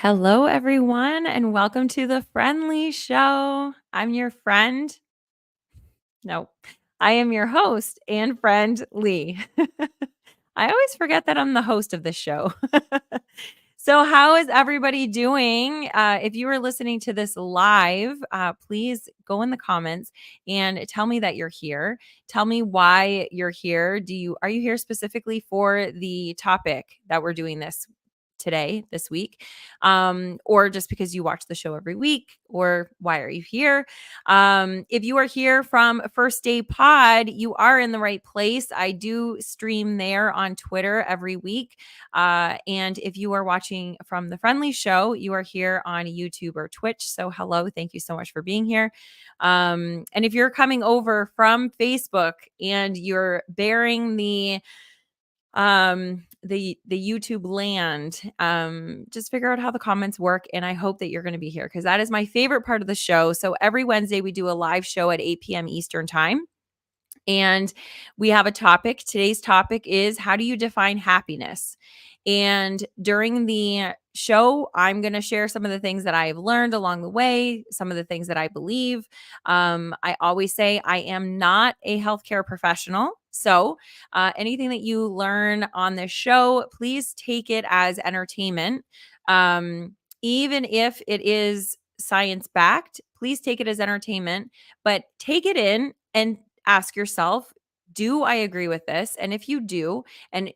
Hello, everyone, and welcome to the Friend Leigh Show. I'm your friend. No, I am your host and friend, Leigh. I always forget that I'm the host of this show. So, how is everybody doing? If you are listening to this live, please go in the comments and tell me that you're here. Tell me why you're here. Are you here specifically for the topic that we're doing this week, or just because you watch the show every week, or why are you here? If you are here from First Day Pod, you are in the right place. I do stream there on Twitter every week. And if you are watching from the Friend Leigh Show, you are here on YouTube or Twitch. So hello, thank you so much for being here. And if you're coming over from Facebook and you're bearing the YouTube land, just figure out how the comments work, and I hope that you're going to be here because that is my favorite part of the show. So every Wednesday we do a live show at 8 p.m. Eastern time, and we have a topic. Today's topic is, how do you define happiness? And during the show, I'm going to share some of the things that I've learned along the way, some of the things that I believe. I always say I am not a healthcare professional. So anything that you learn on this show, please take it as entertainment. Even if it is science backed, please take it as entertainment, but take it in and ask yourself, do I agree with this? And if you do,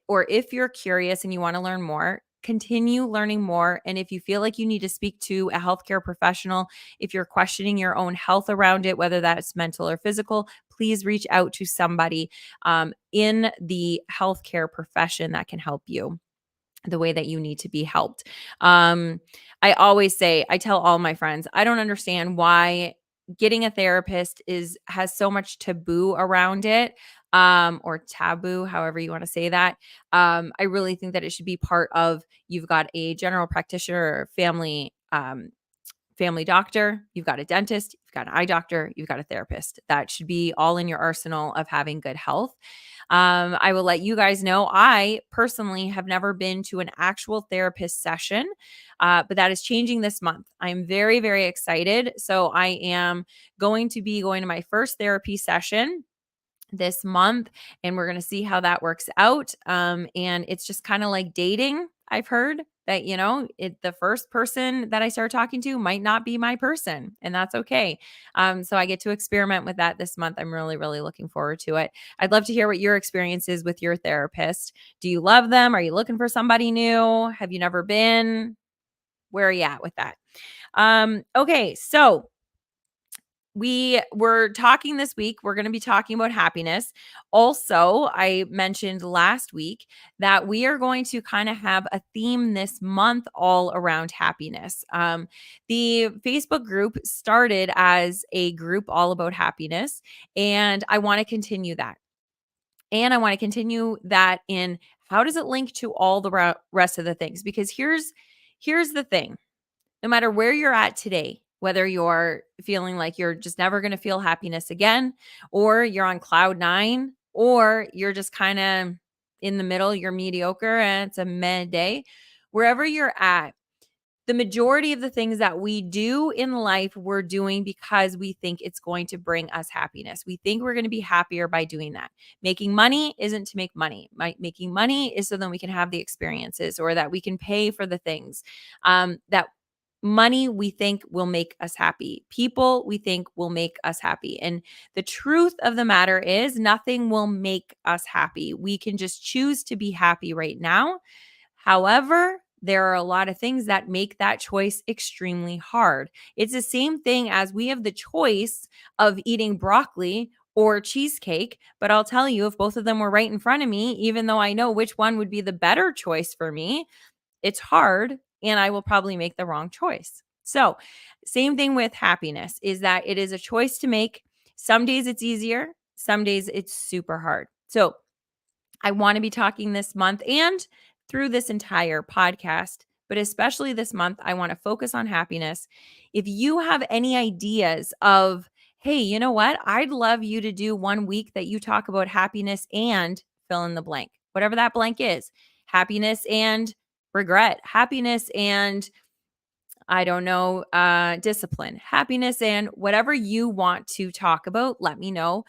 or if you're curious and you want to learn more, continue learning more. And if you feel like you need to speak to a healthcare professional, if you're questioning your own health around it, whether that's mental or physical, please reach out to somebody in the healthcare profession that can help you the way that you need to be helped. I always say, I tell all my friends, I don't understand why getting a therapist has so much taboo around it, or taboo, however you want to say that. I really think that it should be part of, you've got a general practitioner or family doctor, you've got a dentist, you've got an eye doctor, you've got a therapist. That should be all in your arsenal of having good health. I will let you guys know, I personally have never been to an actual therapist session, but that is changing this month. I'm very, very excited. So I am going to be going to my first therapy session this month, and we're going to see how that works out. And it's just kind of like dating. I've heard that, the first person that I start talking to might not be my person, and that's okay. So I get to experiment with that this month. I'm really, really looking forward to it. I'd love to hear what your experience is with your therapist. Do you love them? Are you looking for somebody new? Have you never been? Where are you at with that? Okay, so we were talking this week, we're going to be talking about happiness. Also, I mentioned last week that we are going to kind of have a theme this month all around happiness. The Facebook group started as a group all about happiness, and I want to continue that. And I want to continue that in, how does it link to all the rest of the things? Because here's the thing. No matter where you're at today, whether you're feeling like you're just never going to feel happiness again, or you're on cloud nine, or you're just kind of in the middle, you're mediocre and it's a meh day, wherever you're at, the majority of the things that we do in life, we're doing because we think it's going to bring us happiness. We think we're going to be happier by doing that. Making money isn't to make money. Making money is so then we can have the experiences, or that we can pay for the things that money we think will make us happy. People we think will make us happy. And the truth of the matter is, nothing will make us happy. We can just choose to be happy right now. However, there are a lot of things that make that choice extremely hard. It's the same thing as we have the choice of eating broccoli or cheesecake, but I'll tell you, if both of them were right in front of me, even though I know which one would be the better choice for me, it's hard and I will probably make the wrong choice. So, same thing with happiness, is that it is a choice to make. Some days it's easier, some days it's super hard. So, I want to be talking this month and through this entire podcast, but especially this month, I want to focus on happiness. If you have any ideas of, hey, you know what? I'd love you to do 1 week that you talk about happiness and fill in the blank, whatever that blank is. Happiness and regret, happiness and I don't know, discipline, happiness, and whatever you want to talk about, let me know.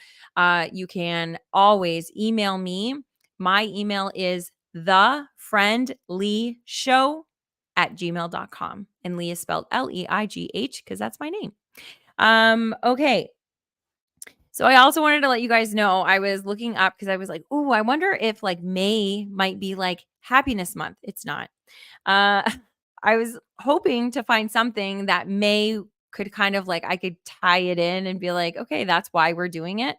You can always email me. My email is thefriendleishow@gmail.com. And Leigh is spelled Leigh because that's my name. Okay. So I also wanted to let you guys know I was looking up because I was like, oh, I wonder if like May might be like happiness month. It's not. Uh, I was hoping to find something that May could kind of like I could tie it in and be like, okay, that's why we're doing it.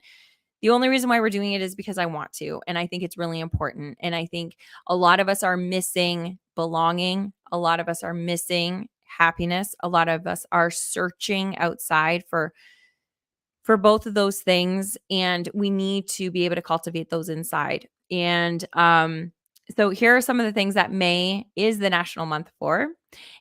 The only reason why we're doing it is because I want to. And I think it's really important. And I think a lot of us are missing belonging. A lot of us are missing happiness. A lot of us are searching outside for both of those things, and we need to be able to cultivate those inside. And so here are some of the things that May is the national month for.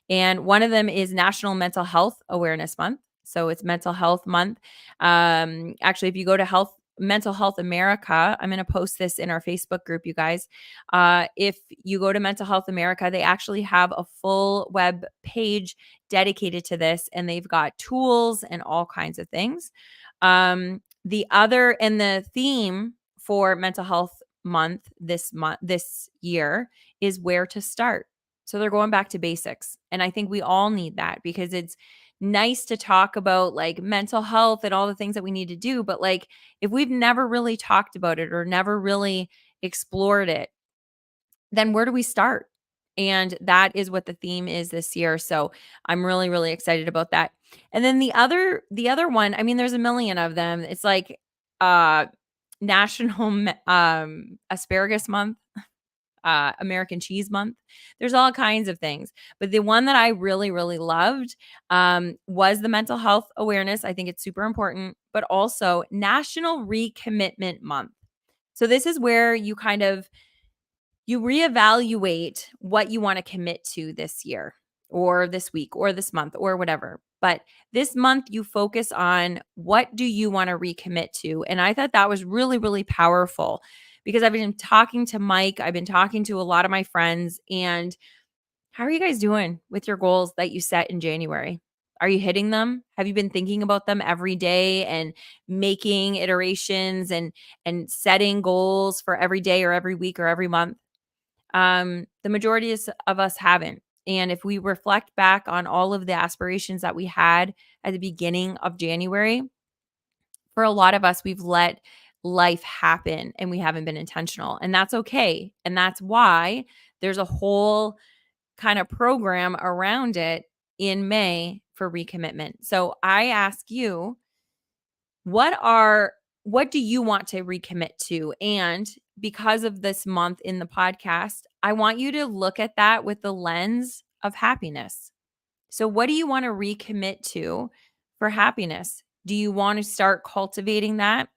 And one of them is National Mental Health Awareness Month. So it's Mental Health Month. Actually, if you go to Mental Health America, I'm going to post this in our Facebook group, you guys. If you go to Mental Health America, they actually have a full web page dedicated to this, and they've got tools and all kinds of things. The theme for Mental Health Month this year is where to start. So they're going back to basics. And I think we all need that because it's nice to talk about like mental health and all the things that we need to do. But like if we've never really talked about it or never really explored it, then where do we start? And that is what the theme is this year. So I'm really, really excited about that. And then the other one, I mean, there's a million of them. It's like uh National Asparagus Month, American Cheese Month. There's all kinds of things. But the one that I really, really loved was the mental health awareness. I think it's super important, but also National Recommitment Month. So this is where you reevaluate what you want to commit to this year or this week or this month or whatever. But this month you focus on what do you want to recommit to? And I thought that was really, really powerful because I've been talking to Mike, I've been talking to a lot of my friends, and how are you guys doing with your goals that you set in January? Are you hitting them? Have you been thinking about them every day and making iterations and setting goals for every day or every week or every month? The majority of us haven't. And if we reflect back on all of the aspirations that we had at the beginning of January, for a lot of us, we've let life happen and we haven't been intentional. And that's okay. And that's why there's a whole kind of program around it in May for recommitment. So I ask you, what are what do you want to recommit to? And because of this month in the podcast, I want you to look at that with the lens of happiness. So what do you want to recommit to for happiness? Do you want to start cultivating that?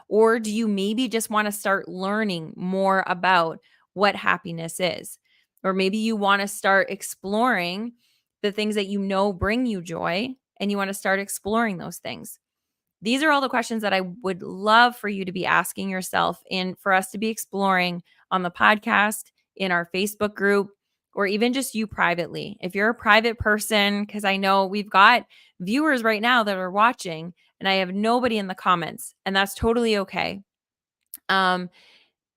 Or do you maybe just want to start learning more about what happiness is? Or maybe you want to start exploring the things that you know bring you joy and you want to start exploring those things. These are all the questions that I would love for you to be asking yourself and for us to be exploring on the podcast, in our Facebook group, or even just you privately. If you're a private person, because I know we've got viewers right now that are watching and I have nobody in the comments, and that's totally okay. Um,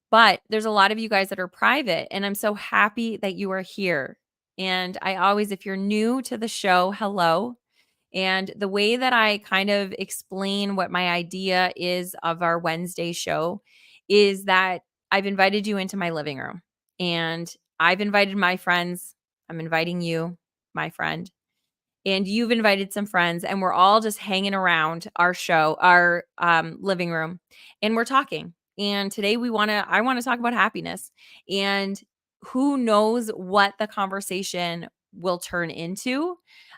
but there's a lot of you guys that are private, and I'm so happy that you are here. And I always, if you're new to the show, hello. And the way that I kind of explain what my idea is of our Wednesday show is that I've invited you into my living room and I've invited my friends. I'm inviting you, my friend, and you've invited some friends, and we're all just hanging around our show, our living room, and we're talking. And today I want to talk about happiness, and who knows what the conversation will turn into.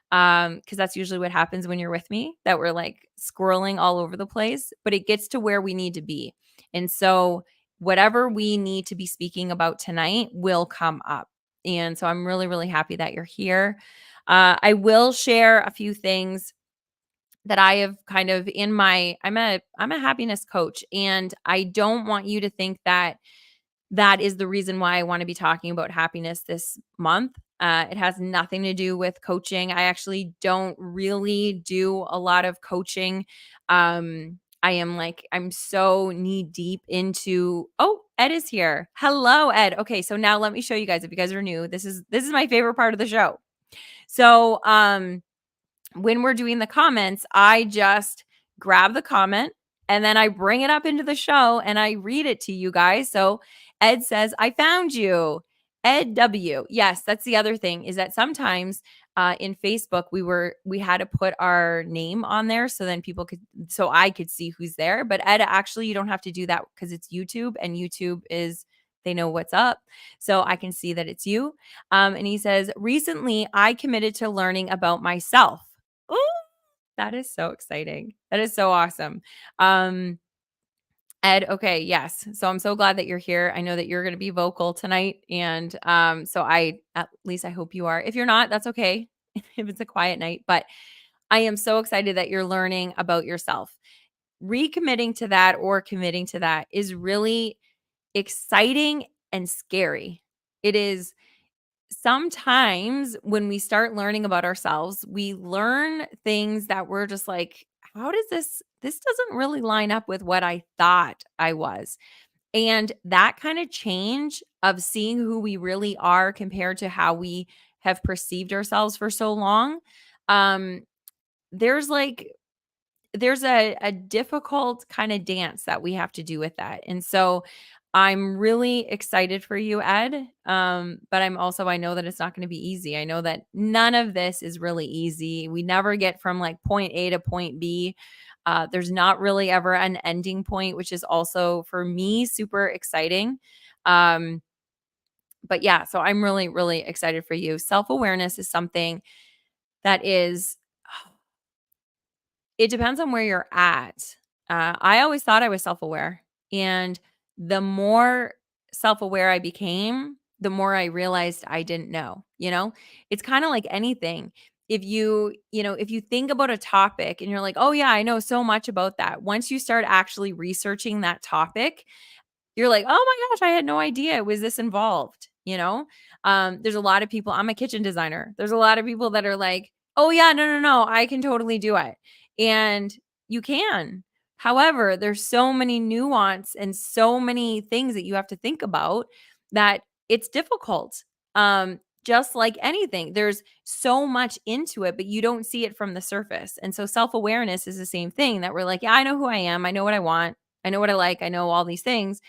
Because that's usually what happens when you're with me, that we're like squirreling all over the place, but it gets to where we need to be. And so whatever we need to be speaking about tonight will come up. And so I'm really, really happy that you're here. I will share a few things that I have kind of I'm a happiness coach, and I don't want you to think that that is the reason why I want to be talking about happiness this month. It has nothing to do with coaching. I actually don't really do a lot of coaching. I'm so knee deep into oh, Ed is here. Hello, Ed. Okay, so now let me show you guys. If you guys are new, this is my favorite part of the show. So when we're doing the comments, I just grab the comment and then I bring it up into the show and I read it to you guys. So Ed says, I found you. Ed W. Yes, that's the other thing is that sometimes in Facebook we had to put our name on there so then so I could see who's there. But Ed, actually, you don't have to do that because it's YouTube and YouTube is they know what's up. So I can see that it's you. And he says, recently I committed to learning about myself. Ooh, that is so exciting. That is so awesome. Um, Ed, okay, yes. So I'm so glad that you're here. I know that you're going to be vocal tonight, and so I at least I hope you are. If you're not, that's okay. If it's a quiet night, but I am so excited that you're learning about yourself. Recommitting to that or committing to that is really exciting and scary. It is sometimes when we start learning about ourselves, we learn things that we're just like, how does this doesn't really line up with what I thought I was. And that kind of change of seeing who we really are compared to how we have perceived ourselves for so long, um, there's like there's a difficult kind of dance that we have to do with that. And so I'm really excited for you, Ed. But I know that it's not going to be easy. I know that none of this is really easy. We never get from like point A to point B. There's not really ever an ending point, which is also for me super exciting. Um, but yeah, so I'm really, really excited for you. Self awareness is something that is it depends on where you're at. I always thought I was self-aware, and the more self-aware I became, the more I realized I didn't know, you know? It's kinda like anything. If you think about a topic and you're like, "Oh, yeah, I know so much about that." Once you start actually researching that topic, you're like, "Oh my gosh, I had no idea it was this involved," you know? There's a lot of people I'm a kitchen designer. There's a lot of people that are like, "Oh yeah, no, no, no, I can totally do it." And you can. However, there's so many nuance and so many things that you have to think about that it's difficult. Just like anything, there's so much into it, but you don't see it from the surface. And so self-awareness is the same thing that we're like, "Yeah, I know who I am. I know what I want. I know what I like. I know all these things."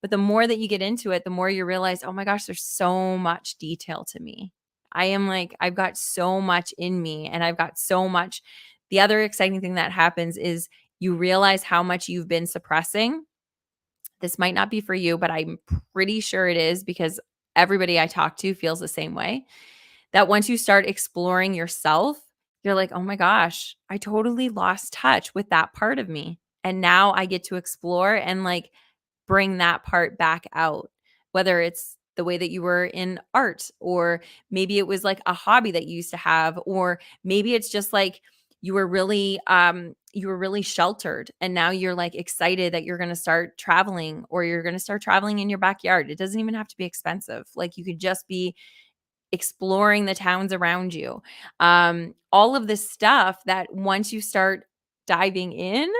But the more that you get into it, the more you realize, "Oh my gosh, there's so much detail to me." I am like, I've got so much in me and I've got so much. The other exciting thing that happens is you realize how much you've been suppressing. This might not be for you, but I'm pretty sure it is because everybody I talk to feels the same way. That once you start exploring yourself, you're like, "Oh my gosh, I totally lost touch with that part of me." And now I get to explore and like bring that part back out, whether it's the way that you were in art, or maybe it was like a hobby that you used to have, or maybe it's just like you were really sheltered and now you're like excited that you're going to start traveling or you're going to start traveling in your backyard. It doesn't even have to be expensive. Like you could just be exploring the towns around you. All of this stuff that once you start diving in,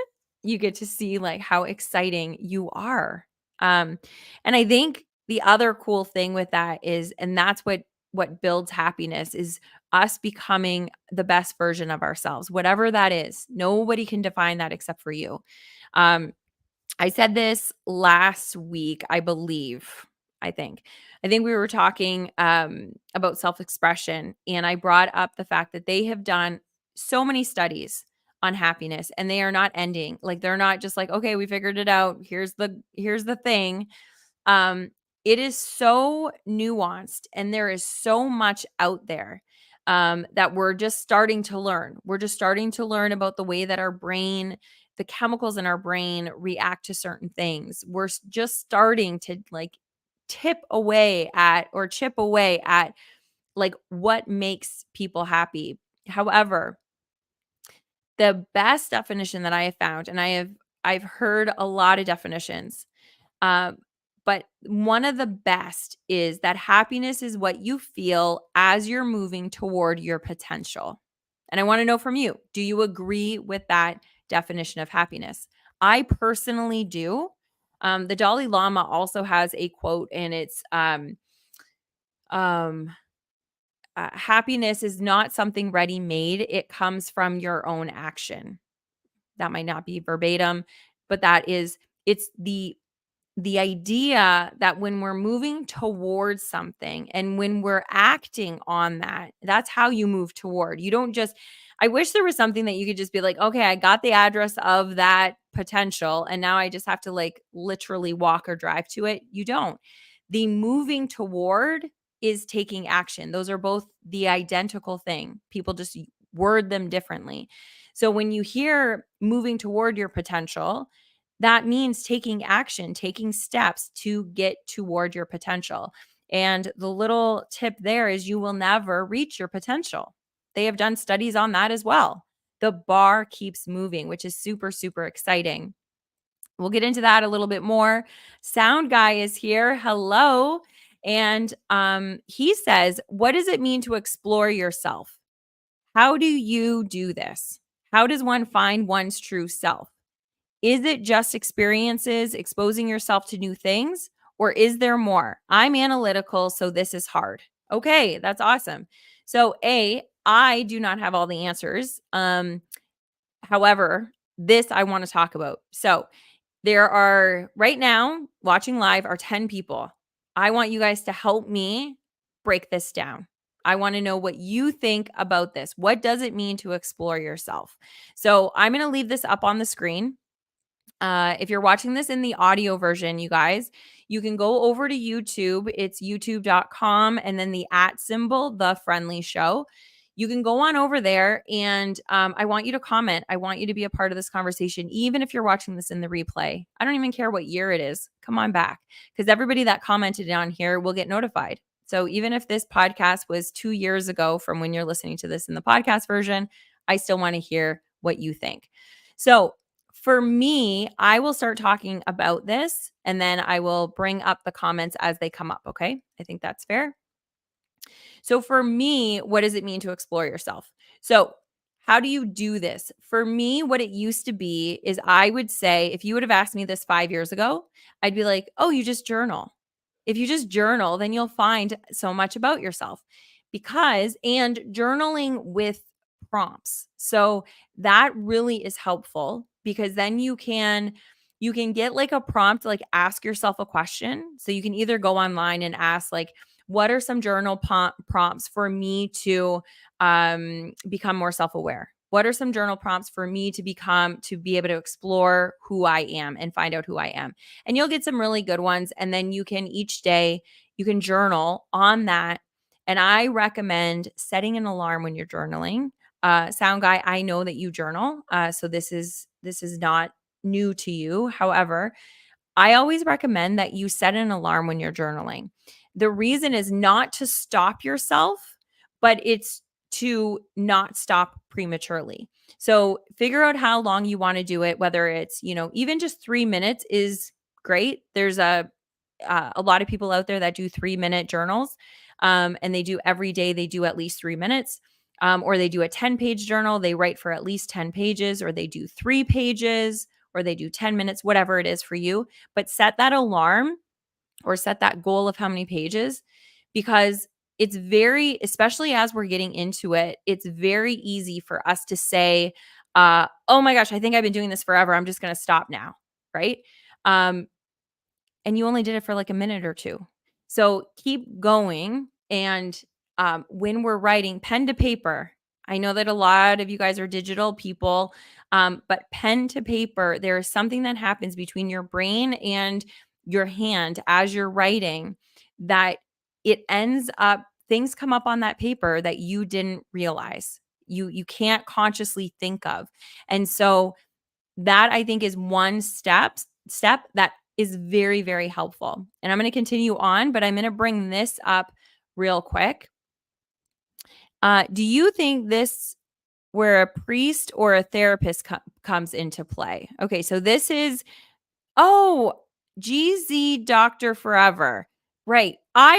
you get to see like how exciting you are. Um, and I think the other cool thing with that is, and that's what builds happiness is us becoming the best version of ourselves, whatever that is. Nobody can define that except for you. Um, I said this last week, I believe. I think. I think we were talking about self-expression, and I brought up the fact that they have done so many studies on happiness, and they are not ending. Like they're not just like, okay, we figured it out. Here's the thing. Um, it is so nuanced and there is so much out there that we're just starting to learn. We're just starting to learn about the way that our brain, the chemicals in our brain react to certain things. Just starting to like chip away at like what makes people happy. However, the best definition that I have found, and I've heard a lot of definitions, um, But one of the best is that happiness is what you feel as you're moving toward your potential. And I want to know from you, do you agree with that definition of happiness? I personally do. The Dalai Lama also has a quote, and it's um, happiness is not something ready made, it comes from your own action. That might not be verbatim, but it's the idea that when we're moving towards something and when we're acting on that, that's how you move toward. You don't just, I wish there was something that you could just be like, okay, I got the address of that potential and now I just have to like literally walk or drive to it. You don't. The moving toward is taking action. Those are both the identical thing. People just word them differently. So when you hear moving toward your potential, that means taking action, taking steps to get toward your potential. And the little tip there is you will never reach your potential. They have done studies on that as well. The bar keeps moving, which is super, super exciting. We'll get into that a little bit more. Sound guy is here. Hello. And he says, what does it mean to explore yourself? How do you do this? How does one find one's true self? Is it just experiences, exposing yourself to new things, or is there more? I'm analytical, so this is hard. Okay, that's awesome. So, I do not have all the answers. However, this I want to talk about. So, there are right now watching live are 10 people. I want you guys to help me break this down. I want to know what you think about this. What does it mean to explore yourself? So, I'm going to leave this up on the screen. If you're watching this in the audio version, you guys, you can go over to YouTube. It's youtube.com and then the @ symbol, the Friend Leigh Show. You can go on over there and I want you to comment. I want you to be a part of this conversation, even if you're watching this in the replay. I don't even care what year it is. Come on back because everybody that commented on here will get notified. So even if this podcast was 2 years ago from when you're listening to this in the podcast version, I still want to hear what you think. So for me, I will start talking about this and then I will bring up the comments as they come up. Okay. I think that's fair. So for me, what does it mean to explore yourself? So, how do you do this? For me, what it used to be is I would say, if you would have asked me this 5 years ago, I'd be like, oh, you just journal. If you just journal, then you'll find so much about yourself and journaling with prompts. So that really is helpful because then you can get like a prompt, like ask yourself a question. So you can either go online and ask like, what are some journal prompts for me to become more self-aware? What are some journal prompts for me to be able to explore who I am and find out who I am? And you'll get some really good ones. And then you can each day, you can journal on that. And I recommend setting an alarm when you're journaling. Sound guy, I know that you journal. So this is not new to you. However, I always recommend that you set an alarm when you're journaling. The reason is not to stop yourself, but it's to not stop prematurely. So figure out how long you want to do it, whether it's, even just 3 minutes is great. There's a lot of people out there that do 3-minute journals, and they do every day, they do at least 3 minutes. Or they do a 10-page journal, they write for at least 10 pages, or they do 3 pages, or they do 10 minutes, whatever it is for you. But set that alarm or set that goal of how many pages because it's especially as we're getting into it, it's very easy for us to say, oh my gosh, I think I've been doing this forever. I'm just going to stop now. Right. Um, and you only did it for like a minute or two. So keep going. And when we're writing pen to paper, I know that a lot of you guys are digital people, but pen to paper, there is something that happens between your brain and your hand as you're writing that it ends up, things come up on that paper that you didn't realize. You can't consciously think of. And so that I think is one step that is very, very helpful. And I'm going to continue on, but I'm going to bring this up real quick. Do you think this where a priest or a therapist comes into play? Okay, so this is, oh, GZ Doctor Forever. Right. I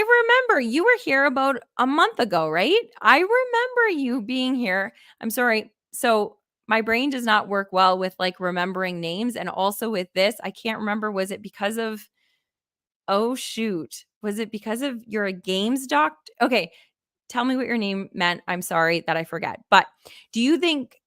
remember you were here about a month ago, right? I remember you being here. I'm sorry. So my brain does not work well with like remembering names. And also with this, I can't remember. Was it because of, oh, shoot. Was it because of you're a games doctor? Okay. Tell me what your name meant. I'm sorry that I forget. But do you think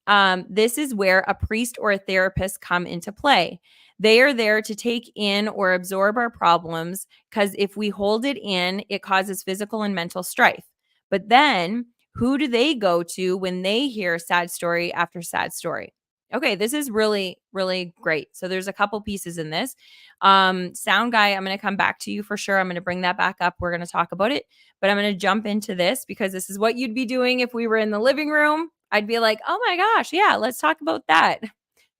this is where a priest or a therapist come into play? They are there to take in or absorb our problems because if we hold it in, it causes physical and mental strife. But then who do they go to when they hear sad story after sad story? Okay, this is really, really great. So there's a couple pieces in this. Sound guy, I'm going to come back to you for sure. I'm going to bring that back up. We're going to talk about it. But I'm going to jump into this because this is what you'd be doing if we were in the living room. I'd be like, oh my gosh, yeah, let's talk about that.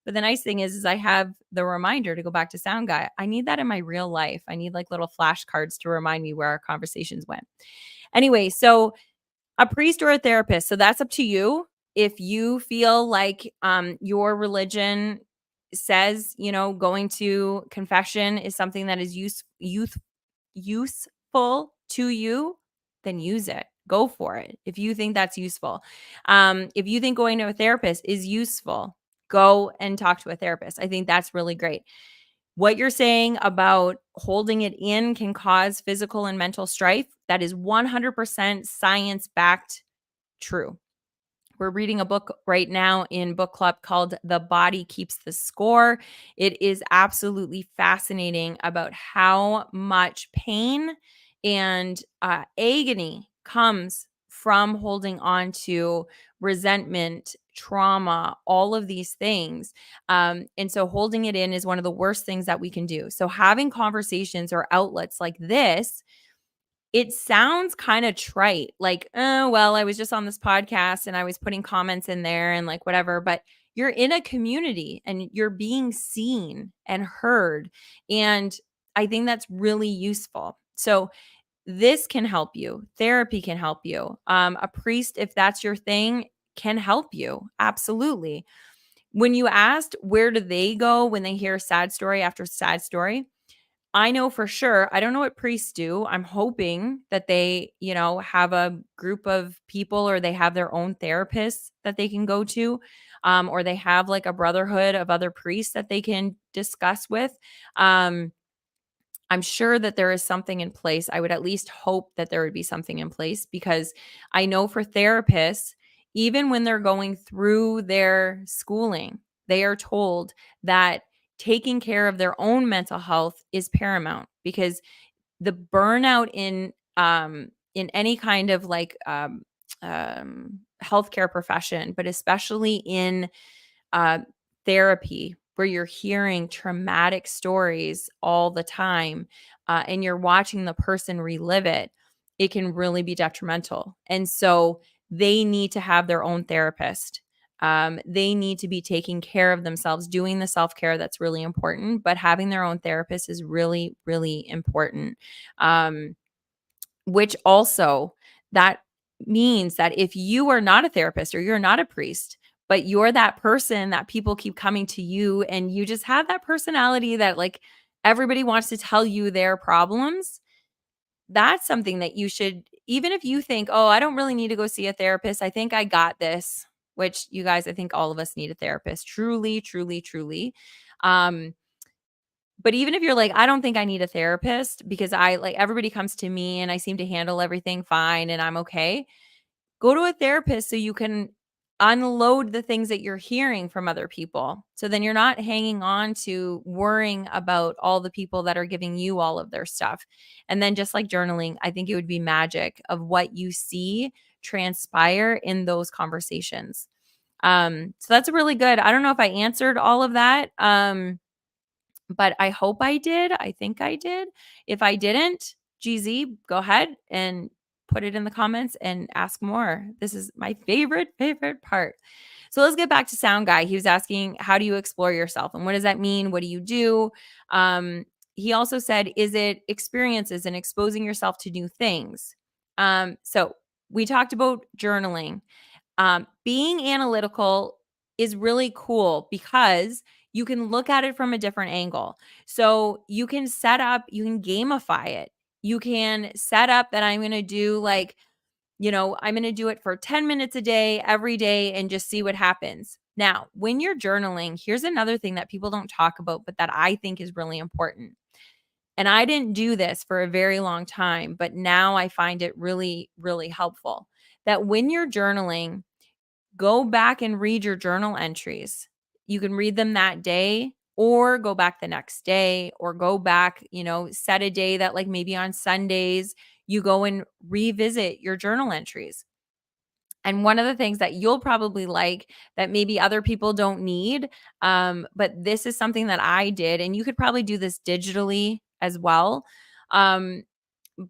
But the nice thing is I have the reminder to go back to sound guy. I need that in my real life. I need like little flashcards to remind me where our conversations went. Anyway, so a priest or a therapist. So that's up to you. If you feel like your religion says, going to confession is something that is useful to you, then use it. Go for it. If you think that's useful. If you think going to a therapist is useful, go and talk to a therapist. I think that's really great. What you're saying about holding it in can cause physical and mental strife. That is 100% science backed true. We're reading a book right now in book club called The Body Keeps the Score. It is absolutely fascinating about how much pain and agony comes from holding on to resentment, trauma, all of these things. And so holding it in is one of the worst things that we can do. So having conversations or outlets like this, it sounds kind of trite, like, "Oh, well, I was just on this podcast and I was putting comments in there and like whatever," but you're in a community and you're being seen and heard, and I think that's really useful. So this can help you. Therapy can help you. A priest, if that's your thing, can help you. Absolutely. When you asked where do they go when they hear sad story after sad story, I know for sure. I don't know what priests do. I'm hoping that they, have a group of people or they have their own therapists that they can go to, or they have like a brotherhood of other priests that they can discuss with. Um, I'm sure that there is something in place. I would at least hope that there would be something in place because I know for therapists, even when they're going through their schooling, they are told that taking care of their own mental health is paramount because the burnout in any kind of like healthcare profession, but especially in uh, therapy where you're hearing traumatic stories all the time and you're watching the person relive it, it can really be detrimental. And so they need to have their own therapist. They need to be taking care of themselves, doing the self care that's really important, but having their own therapist is really, really important. Um, which also that means that if you are not a therapist or you're not a priest, but you're that person that people keep coming to you and you just have that personality that like everybody wants to tell you their problems, that's something that you should, even if you think, oh, I don't really need to go see a therapist. I think I got this, which you guys, I think all of us need a therapist. Truly, truly, truly. Um, but even if you're like, I don't think I need a therapist because I like everybody comes to me and I seem to handle everything fine and I'm okay. Go to a therapist so you can unload the things that you're hearing from other people. So then you're not hanging on to worrying about all the people that are giving you all of their stuff. And then just like journaling, I think it would be magic of what you see transpire in those conversations. So that's really good. I don't know if I answered all of that. But I hope I did. I think I did. If I didn't, GZ, go ahead and put it in the comments and ask more. This is my favorite part. So let's get back to Sound Guy. He was asking, how do you explore yourself? And what does that mean? What do you do? He also said, is it experiences and exposing yourself to new things? So we talked about journaling. Being analytical is really cool because You can look at it from a different angle. So you can you can gamify it. You can set up that I'm going to do I'm going to do it for 10 minutes a day, every day, and just see what happens. Now, when you're journaling, here's another thing that people don't talk about, but that I think is really important. And I didn't do this for a very long time, but now I find it really, really helpful that when you're journaling, go back and read your journal entries. You can read them that day or go back the next day or go back, set a day that like maybe on Sundays you go and revisit your journal entries. And one of the things that you'll probably like that maybe other people don't need, but this is something that I did, and you could probably do this digitally as well. Um,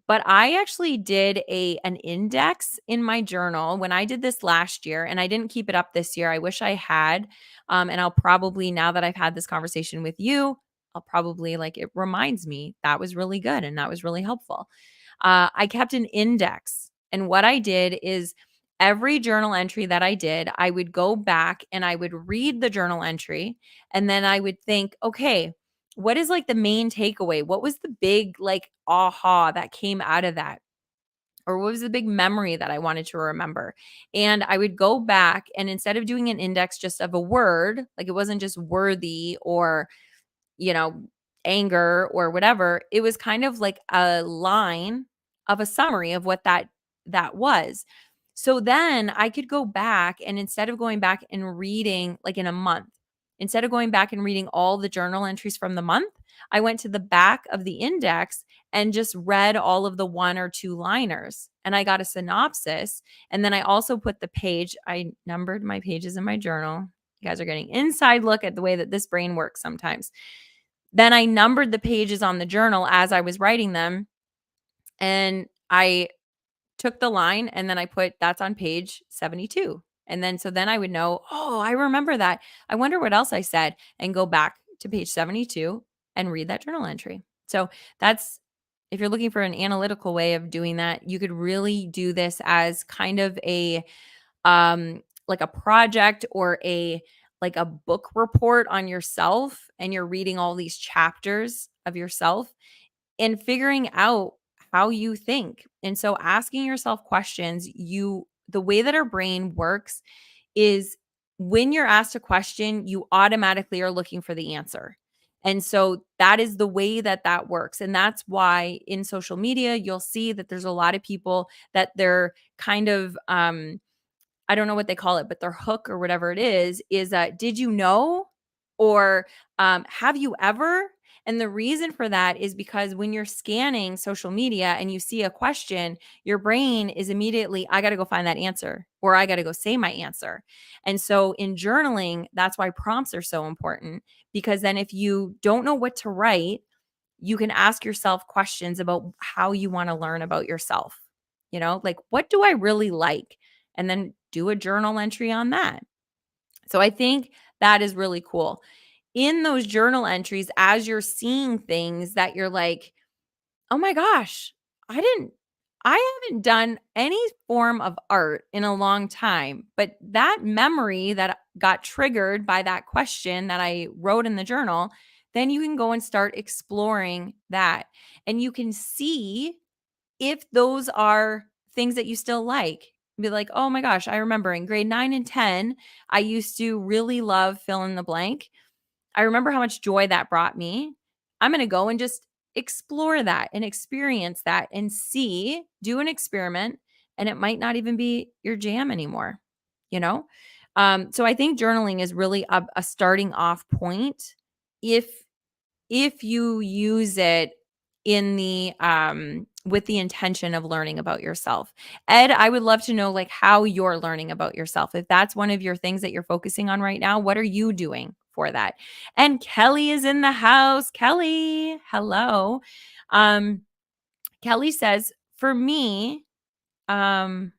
but I actually did an index in my journal when I did this last year, and I didn't keep it up this year. I wish I had. And I'll probably, now that I've had this conversation with you, I'll probably like it reminds me that was really good and that was really helpful. I kept an index. And what I did is every journal entry that I did, I would go back and I would read the journal entry. And then I would think, okay, what is like the main takeaway? What was the big like aha that came out of that? Or what was the big memory that I wanted to remember? And I would go back and instead of doing an index just of a word, like it wasn't just worthy or you know, anger or whatever, it was kind of like a line of a summary of what that was. So then I could go back and instead of going back and reading like in a month, instead of going back and reading all the journal entries from the month, I went to the back of the index and just read all of the one or two liners and I got a synopsis. And then I also put the page, I numbered my pages in my journal. You guys are getting inside look at the way that this brain works sometimes. Then I numbered the pages on the journal as I was writing them. And I took the line and then I put that's on page 72. And then so then I would know, oh, I remember that. I wonder what else I said and go back to page 72 and read that journal entry. So that's if you're looking for an analytical way of doing that, you could really do this as kind of a like a project or a book report on yourself and you're reading all these chapters of yourself and figuring out how you think. And so asking yourself questions, the way that our brain works is when you're asked a question, you automatically are looking for the answer. And so that is the way that that works. And that's why in social media, you'll see that there's a lot of people that they're kind of I don't know what they call it, but their hook or whatever it is did you know? Or have you ever? And the reason for that is because when you're scanning social media and you see a question, your brain is immediately, I got to go find that answer or I got to go say my answer. And so in journaling, that's why prompts are so important because then if you don't know what to write, you can ask yourself questions about how you want to learn about yourself. Like what do I really like? And then do a journal entry on that. So I think that is really cool. In those journal entries, as you're seeing things that you're like, oh my gosh, I haven't done any form of art in a long time. But that memory that got triggered by that question that I wrote in the journal, then you can go and start exploring that. And you can see if those are things that you still like. Be like, oh my gosh, I remember in grade 9 and 10, I used to really love fill in the blank. I remember how much joy that brought me. I'm going to go and just explore that and experience that and see, do an experiment, and it might not even be your jam anymore, you know? So I think journaling is really a starting off point if you use it in the with the intention of learning about yourself. Ed, I would love to know like how you're learning about yourself. If that's one of your things that you're focusing on right now, what are you doing for that? And Kelly is in the house. Kelly, hello. Um Kelly says, for me, um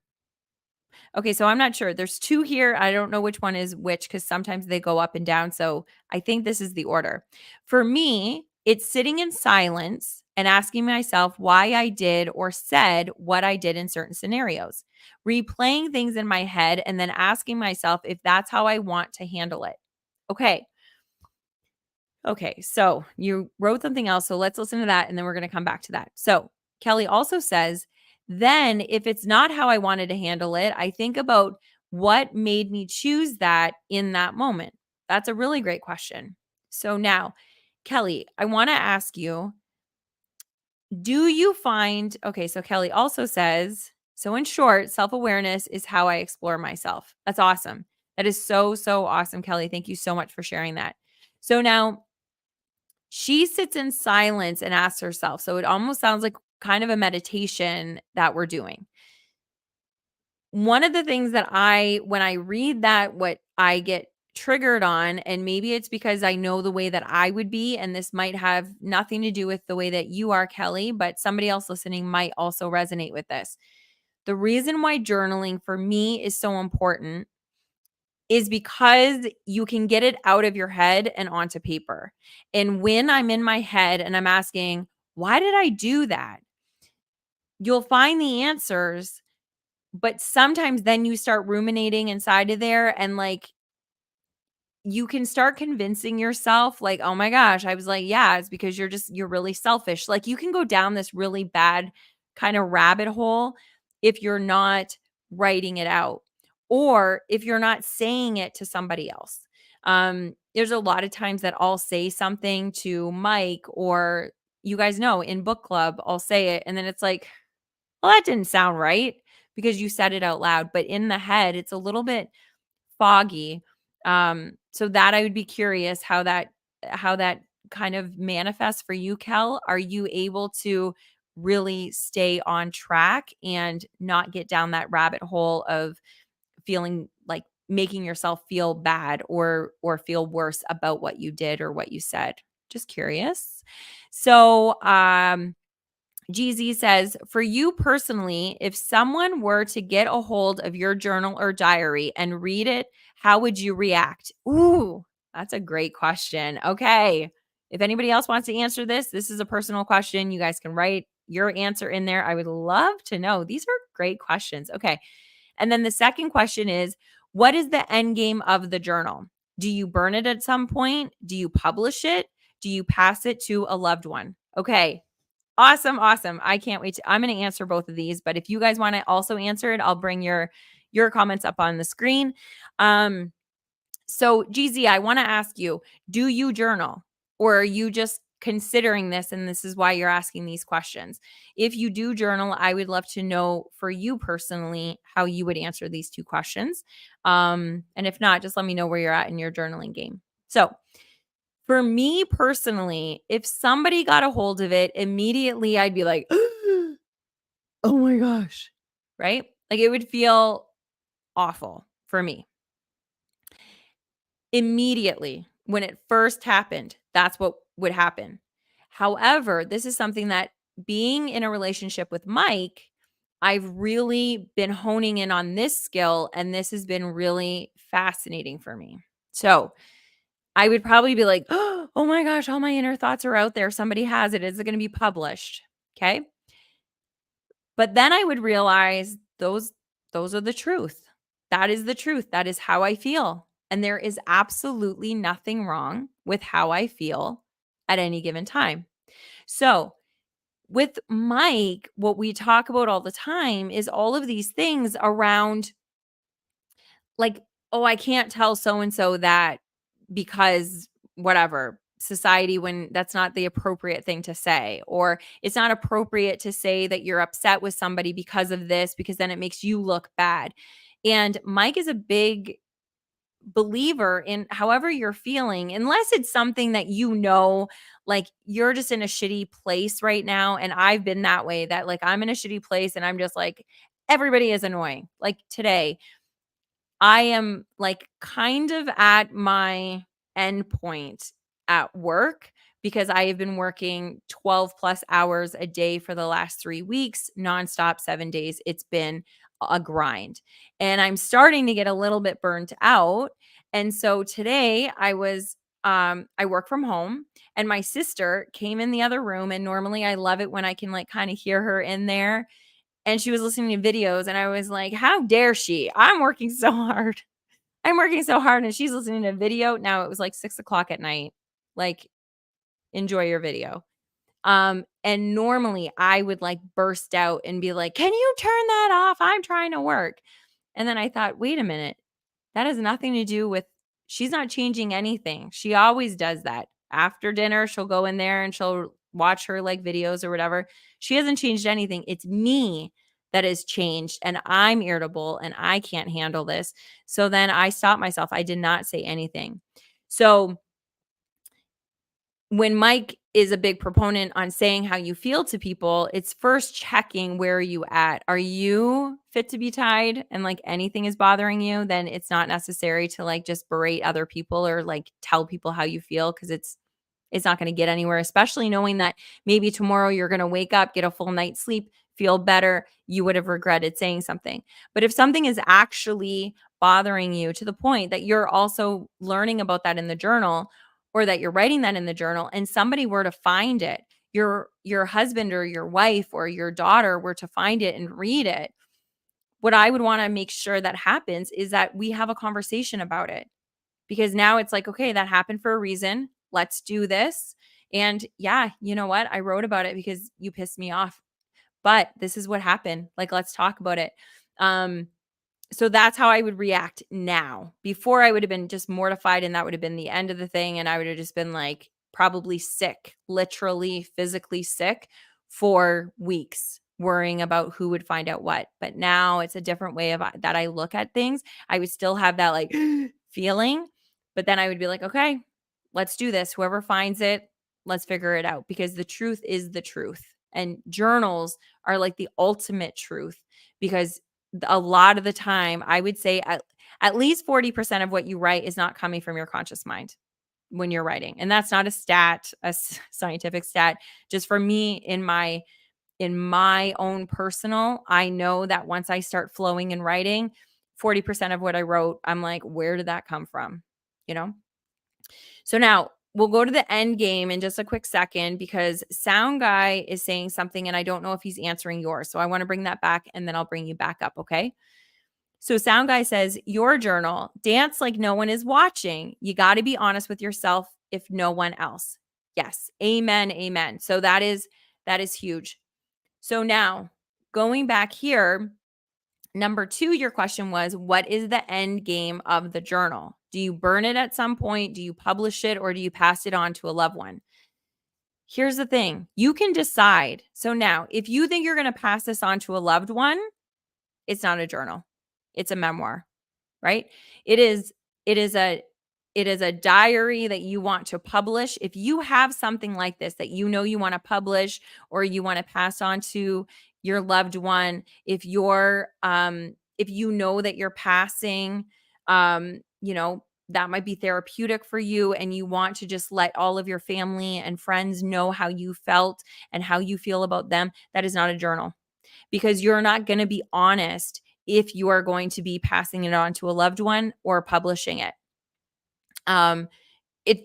okay, so I'm not sure. There's two here. I don't know which one is which because sometimes they go up and down. So I think this is the order. For me, it's sitting in silence and asking myself why I did or said what I did in certain scenarios, replaying things in my head, and then asking myself if that's how I want to handle it. Okay. Okay, so you wrote something else. So let's listen to that and then we're going to come back to that. So Kelly also says, then if it's not how I wanted to handle it, I think about what made me choose that in that moment. That's a really great question. So now, Kelly, I want to ask you, do you find, okay, so Kelly also says, so in short, self awareness is how I explore myself. That's awesome. That is so, so awesome, Kelly. Thank you so much for sharing that. So now, she sits in silence and asks herself. So it almost sounds like kind of a meditation that we're doing. One of the things that when I read that, what I get triggered on, and maybe it's because I know the way that I would be, and this might have nothing to do with the way that you are, Kelly, but somebody else listening might also resonate with this. The reason why journaling for me is so important is because you can get it out of your head and onto paper. And when I'm in my head and I'm asking, why did I do that? You'll find the answers, but sometimes then you start ruminating inside of there and like you can start convincing yourself like, "Oh my gosh," I was like, "Yeah, it's because you're really selfish." Like you can go down this really bad kind of rabbit hole if you're not writing it out or if you're not saying it to somebody else. There's a lot of times that I'll say something to Mike or you guys know in book club, I'll say it and then it's like, "Well, that didn't sound right," because you said it out loud, but in the head, it's a little bit foggy. So that I would be curious how that kind of manifests for you, Kel. Are you able to really stay on track and not get down that rabbit hole of feeling like making yourself feel bad or feel worse about what you did or what you said? Just curious. So, GZ says, for you personally, if someone were to get a hold of your journal or diary and read it, how would you react? Ooh, that's a great question. Okay. If anybody else wants to answer this is a personal question. You guys can write your answer in there. I would love to know. These are great questions. Okay. And then the second question is, what is the end game of the journal? Do you burn it at some point? Do you publish it? Do you pass it to a loved one? Okay. Awesome, awesome. I can't wait I'm going to answer both of these, but if you guys want to also answer it, I'll bring your comments up on the screen. So GZ, I want to ask you, do you journal or are you just considering this and this is why you're asking these questions? If you do journal, I would love to know for you personally how you would answer these two questions. And if not, just let me know where you're at in your journaling game. So, for me personally, if somebody got a hold of it, immediately I'd be like, "Oh my gosh." Right? Like, it would feel awful for me. Immediately, when it first happened, that's what would happen. However, this is something that being in a relationship with Mike, I've really been honing in on this skill, and this has been really fascinating for me. So, I would probably be like, "Oh my gosh, all my inner thoughts are out there. Somebody has it. Is it gonna be published?" Okay? But then I would realize those are the truth. That is the truth. That is how I feel. And there is absolutely nothing wrong with how I feel at any given time. So, with Mike, what we talk about all the time is all of these things around like, "Oh, I can't tell so and so that because whatever, society when that's not the appropriate thing to say," or "It's not appropriate to say that you're upset with somebody because of this, because then it makes you look bad." And Mike is a big believer in however you're feeling, unless it's something that like you're just in a shitty place right now. And I've been that way that like I'm in a shitty place and I'm just like, everybody is annoying. Like today, I am like kind of at my end point at work because I have been working 12 plus hours a day for the last 3 weeks, nonstop, 7 days. It's been a grind. And I'm starting to get a little bit burnt out. And so today I work from home and my sister came in the other room. And normally I love it when I can like kind of hear her in there and she was listening to videos and I was like, "How dare she? I'm working so hard. I'm working so hard." And she's listening to a video. Now it was like 6 o'clock at night. Like, enjoy your video. And normally I would like burst out and be like, "Can you turn that off? I'm trying to work." And then I thought, "Wait a minute. That has nothing to do with she's not changing anything. She always does that. After dinner, she'll go in there and she'll watch her like videos or whatever. She hasn't changed anything. It's me that has changed and I'm irritable and I can't handle this." So then I stopped myself. I did not say anything. So when Mike is a big proponent on saying how you feel to people, it's first checking where are you at. Are you fit to be tied and like anything is bothering you? Then it's not necessary to like just berate other people or like tell people how you feel because it's not going to get anywhere, especially knowing that maybe tomorrow you're going to wake up, get a full night's sleep, feel better. You would have regretted saying something. But if something is actually bothering you to the point that you're also learning about that in the journal or that you're writing that in the journal and somebody were to find it, your husband or your wife or your daughter were to find it and read it, what I would want to make sure that happens is that we have a conversation about it because now it's like, okay, that happened for a reason. Let's do this. And yeah, you know what? I wrote about it because you pissed me off, but this is what happened. Like, let's talk about it. Um, so that's how I would react now. Before I would have been just mortified and that would have been the end of the thing. And I would have just been like probably sick, literally physically sick for weeks, worrying about who would find out what. But now it's a different way of that I look at things. I would still have that like feeling, but then I would be like, okay, let's do this. Whoever finds it, let's figure it out because the truth is the truth. And journals are like the ultimate truth because a lot of the time, I would say at least 40% of what you write is not coming from your conscious mind when you're writing. And that's not a stat, scientific stat. Just for me in my own personal, I know that once I start flowing and writing, 40% of what I wrote, I'm like, where did that come from? You know? So now we'll go to the end game in just a quick second because Sound Guy is saying something and I don't know if he's answering yours. So I want to bring that back and then I'll bring you back up. Okay. So Sound Guy says, your journal, dance like no one is watching. You got to be honest with yourself if no one else. Yes. Amen. Amen. So that is huge. So now going back here, number 2, your question was, what is the end game of the journal? Do you burn it at some point? Do you publish it or do you pass it on to a loved one? Here's the thing. You can decide. So now, if you think you're going to pass this on to a loved one, it's not a journal. It's a memoir, right? It is it is a it is a diary that you want to publish. If you have something like this that you know you want to publish or you want to pass on to your loved one, if you know that you're passing, that might be therapeutic for you and you want to just let all of your family and friends know how you felt and how you feel about them, that is not a journal because you're not going to be honest if you are going to be passing it on to a loved one or publishing it.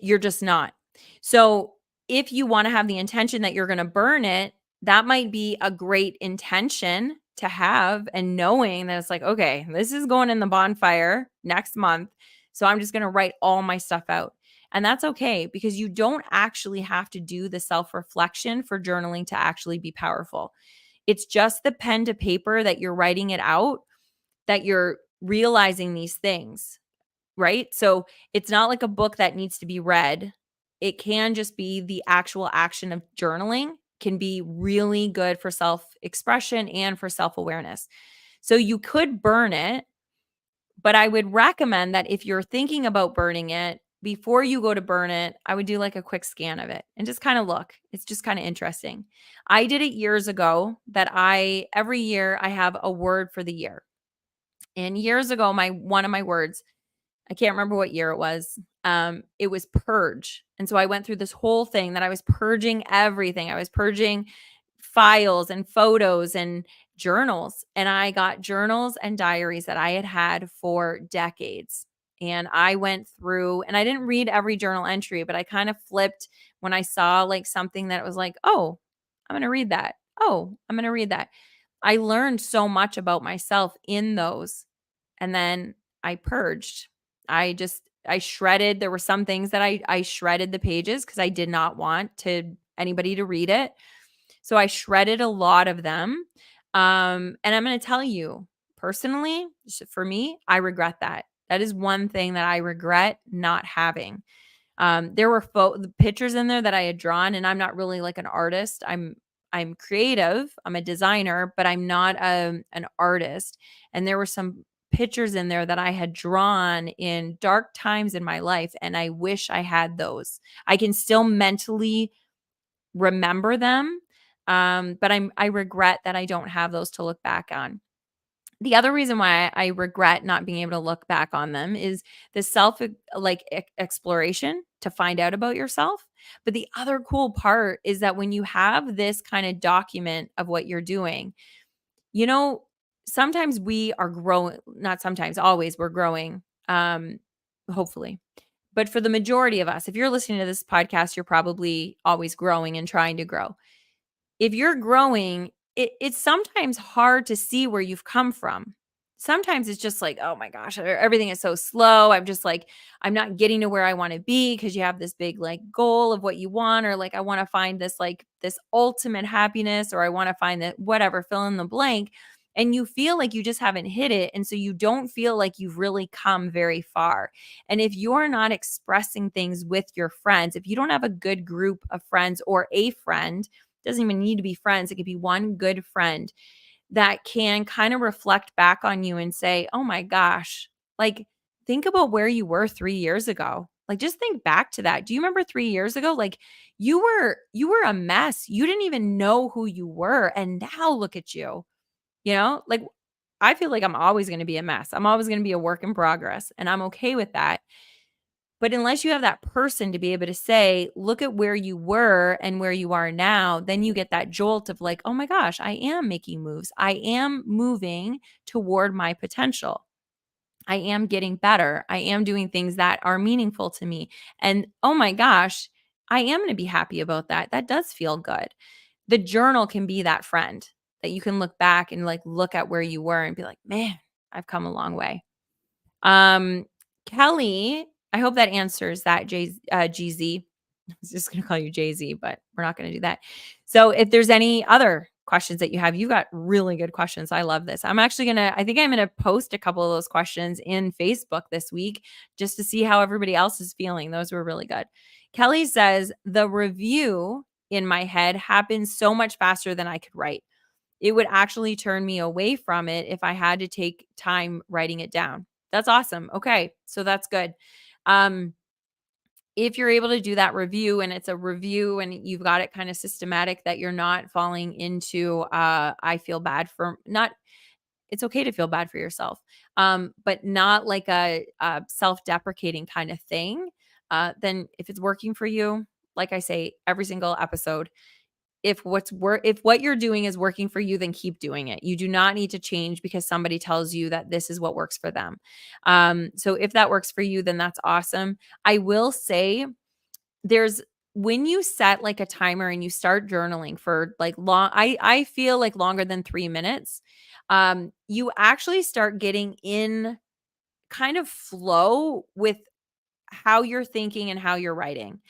You're just not. So if you want to have the intention that you're going to burn it, that might be a great intention to have, and knowing that it's like, okay, this is going in the bonfire next month. So I'm just going to write all my stuff out. And that's okay because you don't actually have to do the self-reflection for journaling to actually be powerful. It's just the pen to paper that you're writing it out, that you're realizing these things, right? So it's not like a book that needs to be read. It can just be the actual action of journaling can be really good for self-expression and for self-awareness. So you could burn it, but I would recommend that if you're thinking about burning it, before you go to burn it, I would do like a quick scan of it and just kind of look. It's just kind of interesting. I did it years ago that every year I have a word for the year. And years ago, one of my words, I can't remember what year it was purge. And so I went through this whole thing that I was purging everything. I was purging files and photos and journals. And I got journals and diaries that I had had for decades. And I went through and I didn't read every journal entry, but I kind of flipped when I saw like something that was like, oh, I'm going to read that. Oh, I'm going to read that. I learned so much about myself in those. And then I purged. I just I shredded. There were some things that I shredded the pages because I did not want anybody to read it. So I shredded a lot of them. And I'm going to tell you personally, for me, I regret that. That is one thing that I regret not having. There were the pictures in there that I had drawn, and I'm not really like an artist. I'm creative. I'm a designer, but I'm not an artist. And there were some pictures in there that I had drawn in dark times in my life, and I wish I had those. I can still mentally remember them, but I regret that I don't have those to look back on. The other reason why I regret not being able to look back on them is the exploration to find out about yourself. But the other cool part is that when you have this kind of document of what you're doing, you know, sometimes we are growing, not sometimes, always we're growing, hopefully. But for the majority of us, if you're listening to this podcast, you're probably always growing and trying to grow. If you're growing, it's sometimes hard to see where you've come from. Sometimes it's just like, oh my gosh, everything is so slow. I'm just like, I'm not getting to where I want to be because you have this big like goal of what you want, or like, I want to find this like this ultimate happiness, or I want to find that whatever, fill in the blank. And you feel like you just haven't hit it. And so you don't feel like you've really come very far. And if you're not expressing things with your friends, if you don't have a good group of friends or a friend, doesn't even need to be friends. It could be one good friend that can kind of reflect back on you and say, oh my gosh, like think about where you were 3 years ago. Like just think back to that. Do you remember 3 years ago? Like you were a mess. You didn't even know who you were. And now look at you. Like I feel like I'm always going to be a mess. I'm always going to be a work in progress. And I'm okay with that. But unless you have that person to be able to say, look at where you were and where you are now, then you get that jolt of like, oh my gosh, I am making moves. I am moving toward my potential. I am getting better. I am doing things that are meaningful to me. And oh my gosh, I am going to be happy about that. That does feel good. The journal can be that friend that you can look back and like look at where you were and be like, man, I've come a long way. Um, Kelly, I hope that answers that, GZ. I was just gonna call you Jay-Z, but we're not gonna do that. So if there's any other questions that you have, you've got really good questions. I love this. I think I'm gonna post a couple of those questions in Facebook this week just to see how everybody else is feeling. Those were really good. Kelly says, the review in my head happens so much faster than I could write. It would actually turn me away from it if I had to take time writing it down. That's awesome. Okay. So that's good. Um, if you're able to do that review and it's a review and you've got it kind of systematic, that you're not falling into, I feel bad for not, it's okay to feel bad for yourself. But not like a self-deprecating kind of thing. Then if it's working for you, like I say, every single episode, if what you're doing is working for you, then keep doing it. You do not need to change because somebody tells you that this is what works for them. So if that works for you, then that's awesome. I will say there's when you set like a timer and you start journaling for like long, I feel like longer than 3 minutes, you actually start getting in kind of flow with how you're thinking and how you're writing.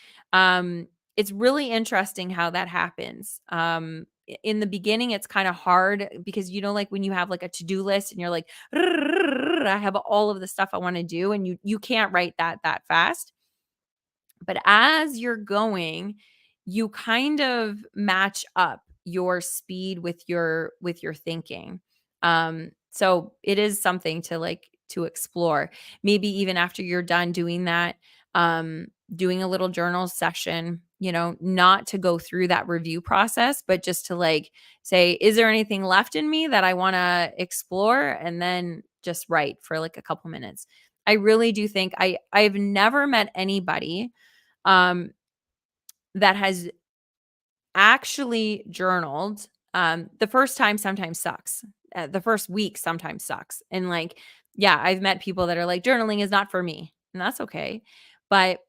It's really interesting how that happens. In the beginning, it's kind of hard because, like when you have like a to-do list and you're like, I have all of the stuff I want to do, and you can't write that fast. But as you're going, you kind of match up your speed with your thinking. So it is something to explore. Maybe even after you're done doing that, doing a little journal session, not to go through that review process, but just to like say, is there anything left in me that I want to explore? And then just write for like a couple minutes. I really do think I've never met anybody um, that has actually journaled. The first time sometimes sucks. The first week sometimes sucks. And like, yeah, I've met people that are like, journaling is not for me, and that's okay. But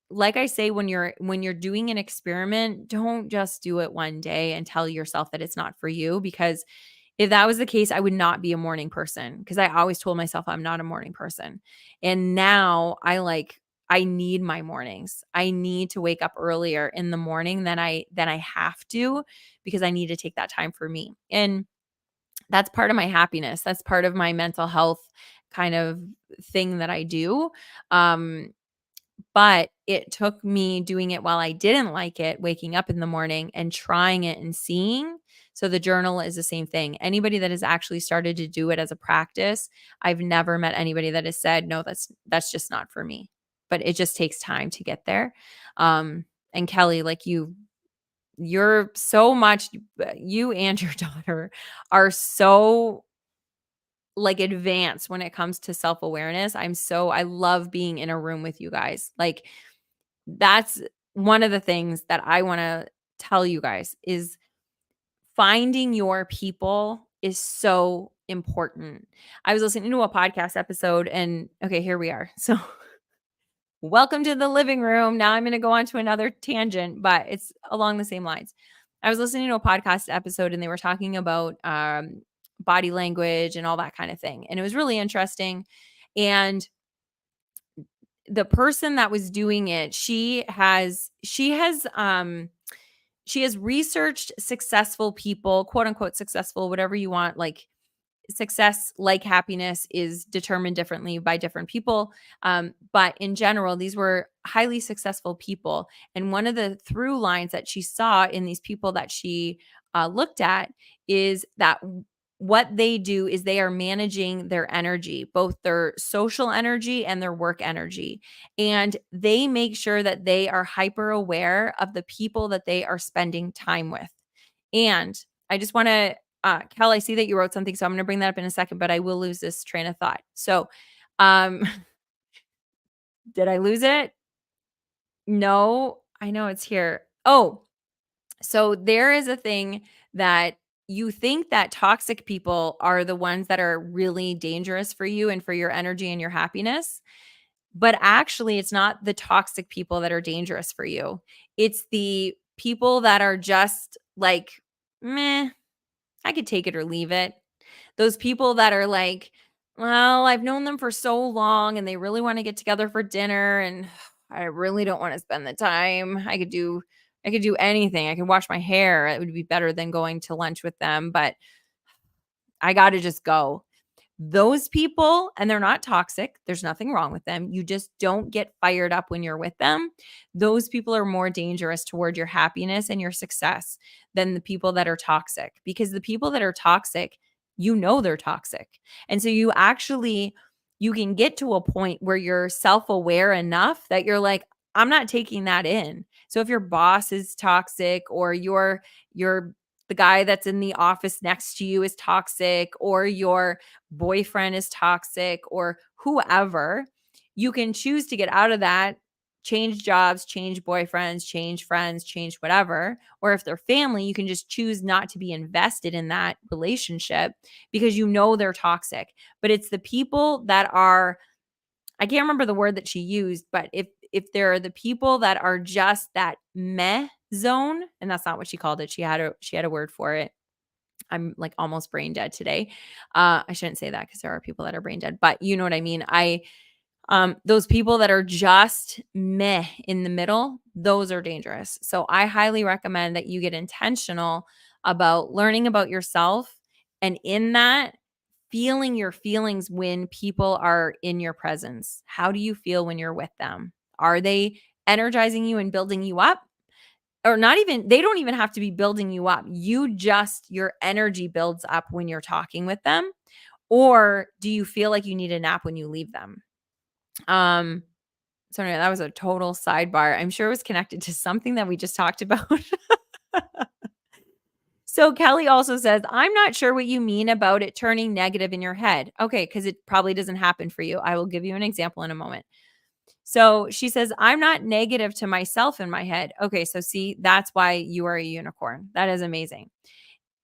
like I say, when you're doing an experiment, don't just do it one day and tell yourself that it's not for you, because If that was the case, I would not be a morning person because I always told myself I'm not a morning person. And now I need my mornings. I need to wake up earlier in the morning than I have to because I need to take that time for me. And that's part of my happiness. That's part of my mental health kind of thing that I do. Um but it took me doing it while I didn't like it, waking up in the morning and trying it and seeing. So the journal is the same thing. Anybody that has actually started to do it as a practice, I've never met anybody that has said, "No, that's just not for me." But it just takes time to get there. Um, and Kelly, like you're so much you and your daughter are so like advanced when it comes to self-awareness. I love being in a room with you guys. Like that's one of the things that I wanna tell you guys is finding your people is so important. I was listening to a podcast episode and okay, here we are. So, welcome to the living room. Now I'm gonna go on to another tangent, but it's along the same lines. I was listening to a podcast episode and they were talking about, body language and all that kind of thing, and it was really interesting, and the person that was doing it, she has researched successful people, quote unquote successful, whatever you want, like success, like happiness, is determined differently by different people. But in general, these were highly successful people. And one of the through lines that she saw in these people that she looked at is that what they do is they are managing their energy, both their social energy and their work energy. And they make sure that they are hyper aware of the people that they are spending time with. And I just want to Cal, I see that you wrote something, so I'm gonna bring that up in a second, but I will lose this train of thought. So, um, did I lose it? No, I know it's here. Oh, so there is a thing that you think that toxic people are the ones that are really dangerous for you and for your energy and your happiness, but actually it's not the toxic people that are dangerous for you. It's the people that are just like, "Meh, I could take it or leave it." Those people that are like, "Well, I've known them for so long and they really wanna get together for dinner, and I really don't wanna spend the time. I could do anything. I could wash my hair. It would be better than going to lunch with them, but I gotta just go." Those people, and they're not toxic, there's nothing wrong with them, you just don't get fired up when you're with them. Those people are more dangerous toward your happiness and your success than the people that are toxic, because the people that are toxic, you know they're toxic. And so you can get to a point where you're self-aware enough that you're like, "I'm not taking that in." So if your boss is toxic or your the guy that's in the office next to you is toxic or your boyfriend is toxic or whoever, you can choose to get out of that, change jobs, change boyfriends, change friends, change whatever. Or if they're family, you can just choose not to be invested in that relationship because you know they're toxic. But it's the people that are, I can't remember the word that she used, but if there are the people that are just that meh zone, and that's not what she called it. She had a word for it. I'm like almost brain dead today. I shouldn't say that because there are people that are brain dead, but you know what I mean. Those people that are just meh in the middle, those are dangerous. So I highly recommend that you get intentional about learning about yourself, and in that, feeling your feelings when people are in your presence. How do you feel when you're with them? Are they energizing you and building you up? Or not even, they don't even have to be building you up. Your energy builds up when you're talking with them. Or do you feel like you need a nap when you leave them? Um, so anyway, that was a total sidebar. I'm sure it was connected to something that we just talked about. So Kelly also says, "I'm not sure what you mean about it turning negative in your head." Okay, because it probably doesn't happen for you. I will give you an example in a moment. So she says, "I'm not negative to myself in my head." Okay, so see, that's why you are a unicorn. That is amazing.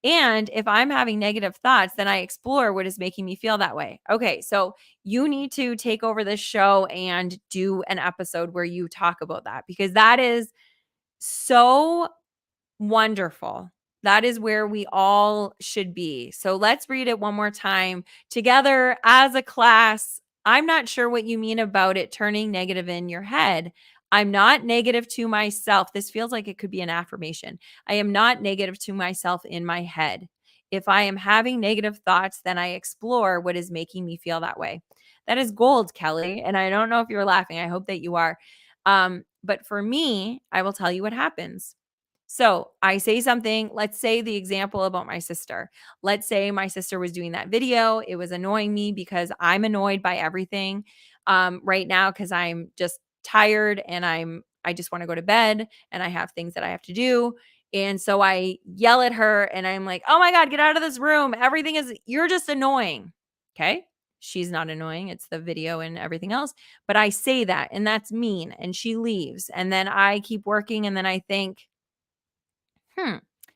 "And if I'm having negative thoughts, then I explore what is making me feel that way." Okay, so you need to take over this show and do an episode where you talk about that because that is so wonderful. That is where we all should be. So let's read it one more time together as a class. I'm not sure what you mean about it turning negative in your head. I'm not negative to myself. This feels like it could be an affirmation. I am not negative to myself in my head. If I am having negative thoughts, then I explore what is making me feel that way. That is gold, Kelly. And I don't know if you're laughing. I hope that you are. But for me, I will tell you what happens. So I say something, let's say the example about my sister. Let's say my sister was doing that video. It was annoying me because I'm annoyed by everything right now because I'm just tired and I just want to go to bed and I have things that I have to do. And so I yell at her and I'm like, oh my God, get out of this room. You're just annoying. Okay. She's not annoying. It's the video and everything else. But I say that and that's mean. And she leaves. And then I keep working. And then I think,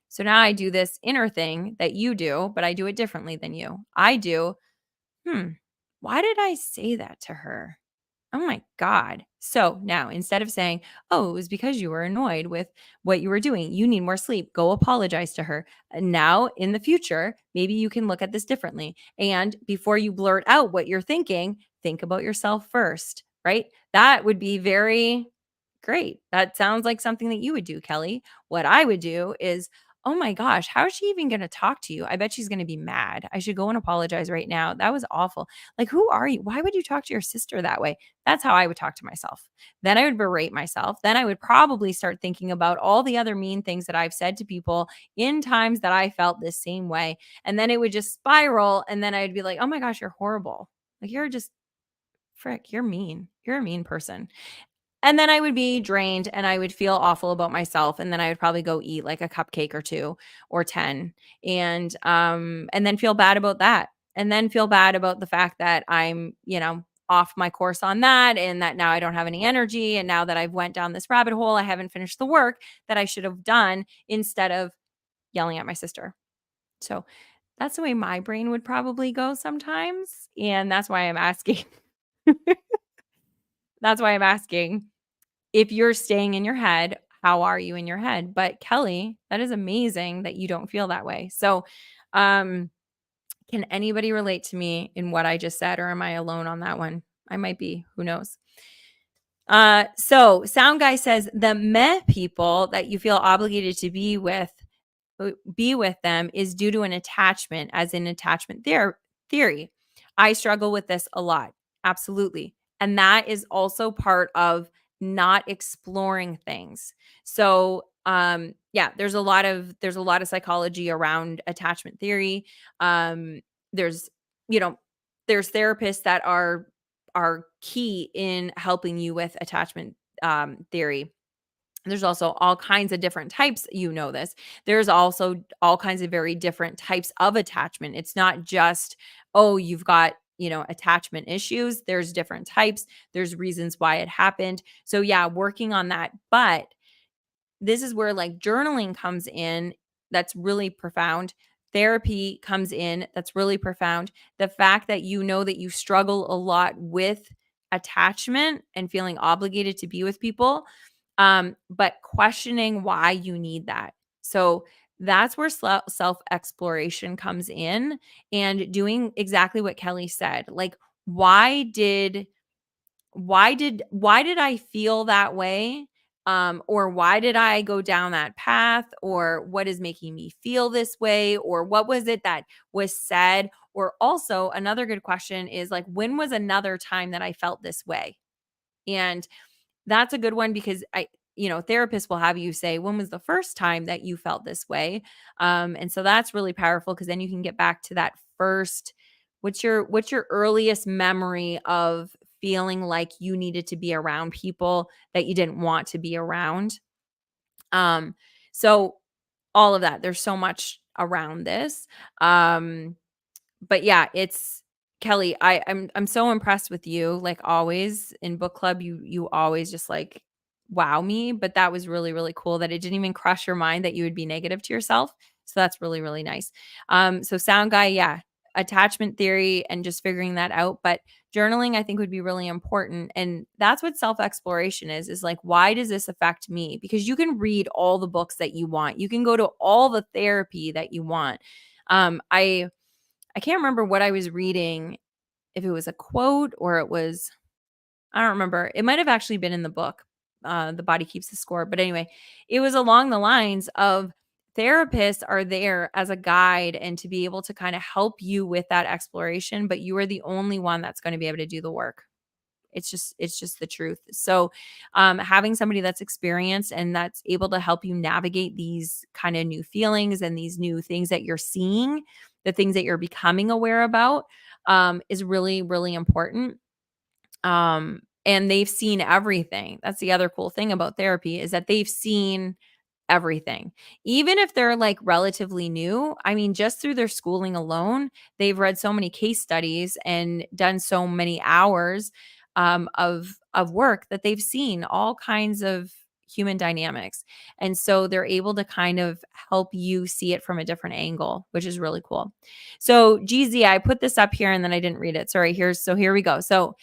so now I do this inner thing that you do, but I do it differently than you. I do, hmm, why did I say that to her? Oh my God. So now instead of saying, oh, it was because you were annoyed with what you were doing, you need more sleep, go apologize to her. And now in the future, maybe you can look at this differently. And before you blurt out what you're thinking, think about yourself first, right? That would be very great. That sounds like something that you would do, Kelly. What I would do is, oh my gosh, how is she even going to talk to you? I bet she's going to be mad. I should go and apologize right now. That was awful. Like, who are you? Why would you talk to your sister that way? That's how I would talk to myself. Then I would berate myself. Then I would probably start thinking about all the other mean things that I've said to people in times that I felt this same way. And then it would just spiral. And then I'd be like, oh my gosh, you're horrible. Like, you're just, frick, you're mean. You're a mean person. And then I would be drained and I would feel awful about myself. And then I would probably go eat like a cupcake or 2 or 10 and then feel bad about that. And then feel bad about the fact that I'm, off my course on that and that now I don't have any energy. And now that I've went down this rabbit hole, I haven't finished the work that I should have done instead of yelling at my sister. So that's the way my brain would probably go sometimes. And that's why I'm asking. That's why I'm asking. If you're staying in your head, how are you in your head? But Kelly, that is amazing that you don't feel that way. So, um, can anybody relate to me in what I just said, or am I alone on that one? I might be. Who knows? So Sound Guy says the meh people that you feel obligated to be with them is due to an attachment, as in attachment theory. I struggle with this a lot. Absolutely. And that is also part of not exploring things. So, yeah, there's a lot of psychology around attachment theory. There's, you know, there's therapists that are key in helping you with attachment theory. There's also all kinds of different types, this. There's also all kinds of very different types of attachment. It's not just, oh, you've got, attachment issues. There's different types. There's reasons why it happened. So yeah, working on that. But this is where like journaling comes in. That's really profound. Therapy comes in. That's really profound. The fact that you know that you struggle a lot with attachment and feeling obligated to be with people, but questioning why you need that. So that's where self exploration comes in and doing exactly what Kelly said. Like, why did I feel that way? Or why did I go down that path? Or what is making me feel this way? Or what was it that was said? Or also, another good question is like, when was another time that I felt this way? And that's a good one because therapists will have you say, when was the first time that you felt this way? And so that's really powerful because then you can get back to that first. What's your earliest memory of feeling like you needed to be around people that you didn't want to be around? So all of that, there's so much around this. But yeah, it's Kelly, I'm so impressed with you. Like always in book club, you always just like wow me. But that was really, really cool that it didn't even cross your mind that you would be negative to yourself. So that's really, really nice. So Sound Guy, yeah. attachment theory and just figuring that out. But journaling, I think, would be really important. And that's what self-exploration is like, why does this affect me? Because you can read all the books that you want. You can go to all the therapy that you want. I can't remember what I was reading, if it was a quote or it was, I don't remember. It might have actually been in the book, The Body Keeps the Score. But anyway, it was along the lines of therapists are there as a guide and to be able to kind of help you with that exploration, but you are the only one that's going to be able to do the work. It's just the truth. So having somebody that's experienced and that's able to help you navigate these kind of new feelings and these new things that you're seeing, the things that you're becoming aware about, is really, really important. And they've seen everything. That's the other cool thing about therapy, is that they've seen everything. Even if they're like relatively new, I mean, just through their schooling alone, they've read so many case studies and done so many hours of work that they've seen all kinds of human dynamics. And so they're able to kind of help you see it from a different angle, which is really cool. So GZ, I put this up here and then I didn't read it. Sorry, here we go. So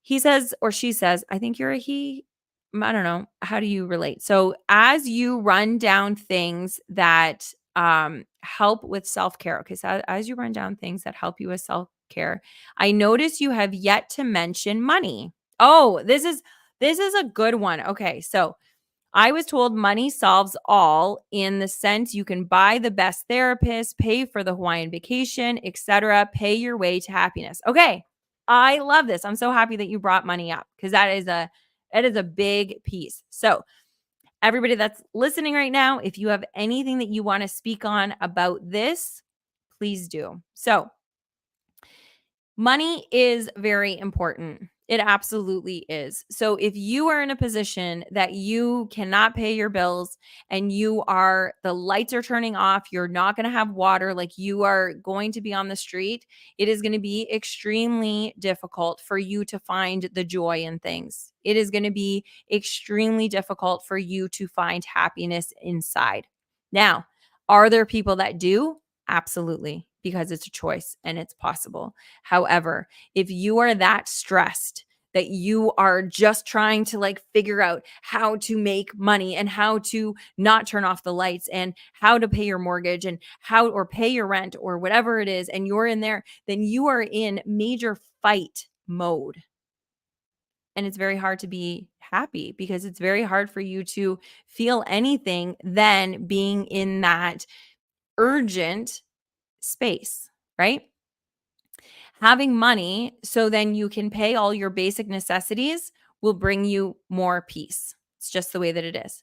he says, or she says, I think you're a he. I don't know. How do you relate? So as you run down things that help with self-care. Okay. So as you run down things that help you with self-care, I notice you have yet to mention money. Oh, this is a good one. Okay. So I was told money solves all, in the sense you can buy the best therapist, pay for the Hawaiian vacation, etc., pay your way to happiness. Okay. I love this. I'm so happy that you brought money up, because that is a big piece. So, everybody that's listening right now, if you have anything that you want to speak on about this, please do. So, money is very important. It absolutely is. So if you are in a position that you cannot pay your bills and the lights are turning off, you're not going to have water, like you are going to be on the street, it is going to be extremely difficult for you to find the joy in things. It is going to be extremely difficult for you to find happiness inside. Now, are there people that do? Absolutely, because it's a choice and it's possible. However, if you are that stressed that you are just trying to like figure out how to make money and how to not turn off the lights and how to pay your mortgage and or pay your rent or whatever it is, and you're in there, then you are in major fight mode. And it's very hard to be happy, because it's very hard for you to feel anything than being in that urgent space, right? Having money so then you can pay all your basic necessities will bring you more peace. It's just the way that it is.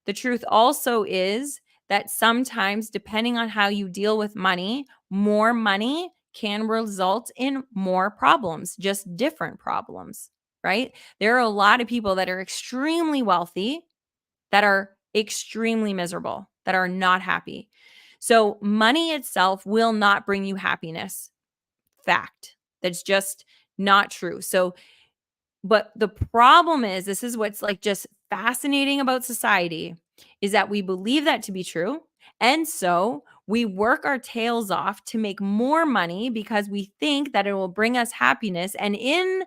The truth also is that sometimes, depending on how you deal with money, more money can result in more problems, just different problems, right? There are a lot of people that are extremely wealthy that are extremely miserable, that are not happy. So, money itself will not bring you happiness. Fact. That's just not true. So, but the problem is, this is what's like just fascinating about society, is that we believe that to be true. And so we work our tails off to make more money because we think that it will bring us happiness. And in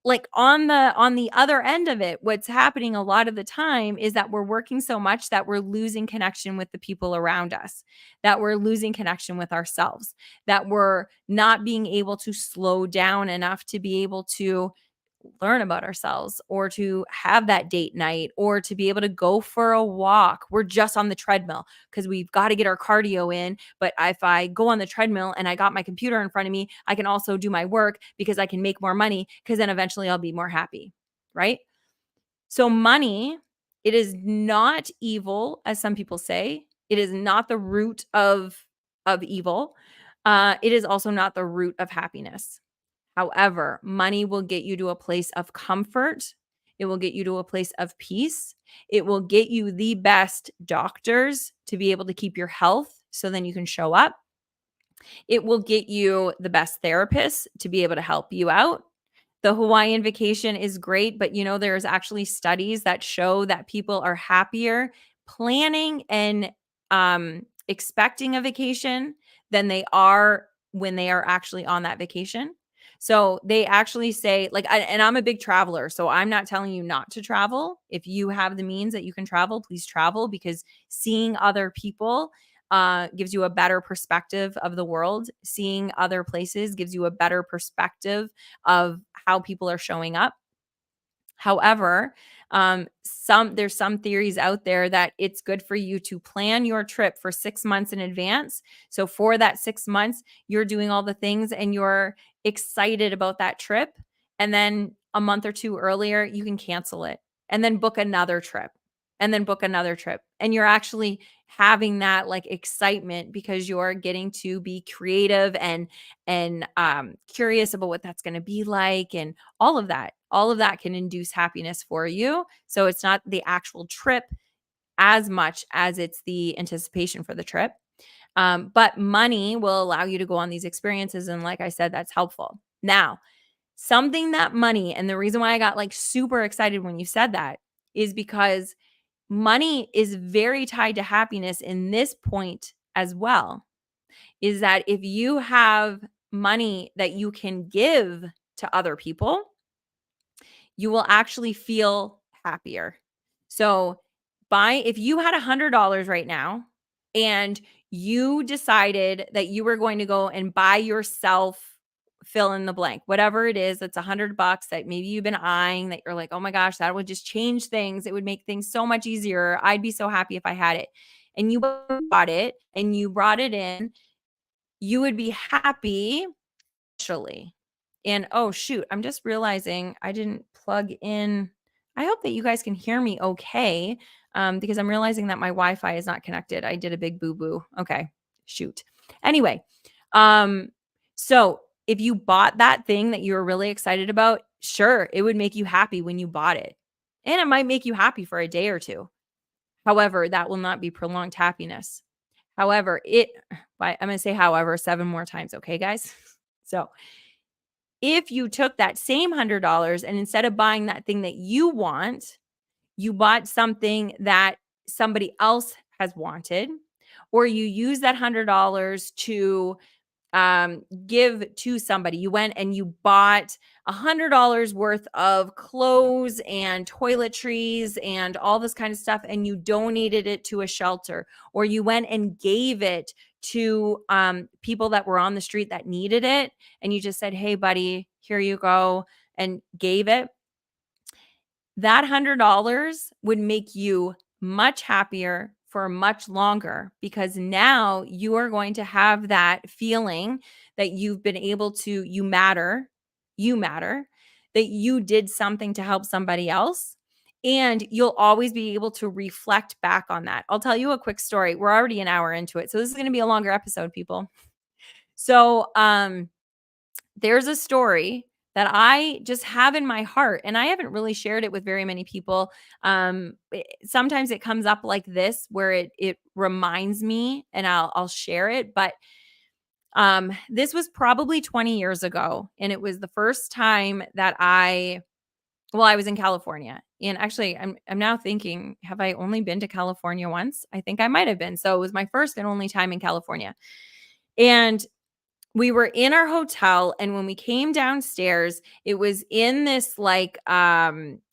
like on the other end of it, what's happening a lot of the time is that we're working so much that we're losing connection with the people around us, that we're losing connection with ourselves, that we're not being able to slow down enough to be able to learn about ourselves, or to have that date night, or to be able to go for a walk. We're just on the treadmill because we've got to get our cardio in. But if I go on the treadmill and I got my computer in front of me, I can also do my work, because I can make more money, because then eventually I'll be more happy, right? So money, it is not evil, as some people say. It is not the root of evil. It is also not the root of happiness. However, money will get you to a place of comfort. It will get you to a place of peace. It will get you the best doctors to be able to keep your health, so then you can show up. It will get you the best therapists to be able to help you out. The Hawaiian vacation is great, but there's actually studies that show that people are happier planning and expecting a vacation than they are when they are actually on that vacation. So they actually say, like, and I'm a big traveler, so I'm not telling you not to travel. If you have the means that you can travel, please travel, because seeing other people gives you a better perspective of the world. Seeing other places gives you a better perspective of how people are showing up. However, there's some theories out there that it's good for you to plan your trip for 6 months in advance. So for that 6 months, you're doing all the things and you're excited about that trip. And then a month or two earlier, you can cancel it and then book another trip and then book another trip. And you're actually having that like excitement because you're getting to be creative and curious about what that's going to be like, and all of that can induce happiness for you. So it's not the actual trip as much as it's the anticipation for the trip. But money will allow you to go on these experiences, and like I said, that's helpful. Now, something that money, and the reason why I got like super excited when you said that, is because money is very tied to happiness in this point as well. Is that if you have money that you can give to other people, you will actually feel happier. So, if you had $100 right now and you decided that you were going to go and buy yourself fill in the blank, whatever it is, that's $100 that maybe you've been eyeing, that you're like, oh my gosh, that would just change things. It would make things so much easier. I'd be so happy if I had it. And you bought it and you brought it in, you would be happy actually. And oh shoot, I'm just realizing I didn't plug in. I hope that you guys can hear me okay, because I'm realizing that my Wi-Fi is not connected. I did a big boo-boo. Okay, shoot. Anyway, um, so if you bought that thing that you were really excited about, sure, it would make you happy when you bought it. And it might make you happy for a day or two. However, that will not be prolonged happiness. However, I'm going to say however 7 more times, okay, guys? So, if you took that same $100 and instead of buying that thing that you want, you bought something that somebody else has wanted, or you use that $100 to give to somebody. You went and you bought $100 worth of clothes and toiletries and all this kind of stuff, and you donated it to a shelter, or you went and gave it to people that were on the street that needed it, and you just said, "Hey, buddy, here you go," and gave it. That $100 would make you much happier for much longer, because now you are going to have that feeling that you've been able to, you matter, that you did something to help somebody else. And you'll always be able to reflect back on that. I'll tell you a quick story. We're already an hour into it. So this is going to be a longer episode, people. So, there's a story that I just have in my heart, and I haven't really shared it with very many people. Sometimes it comes up like this where it reminds me, and I'll share it. But this was probably 20 years ago, and it was the first time that I was in California. And actually, I'm now thinking, have I only been to California once? I think I might have been. So it was my first and only time in California. And we were in our hotel, and when we came downstairs, it was in this like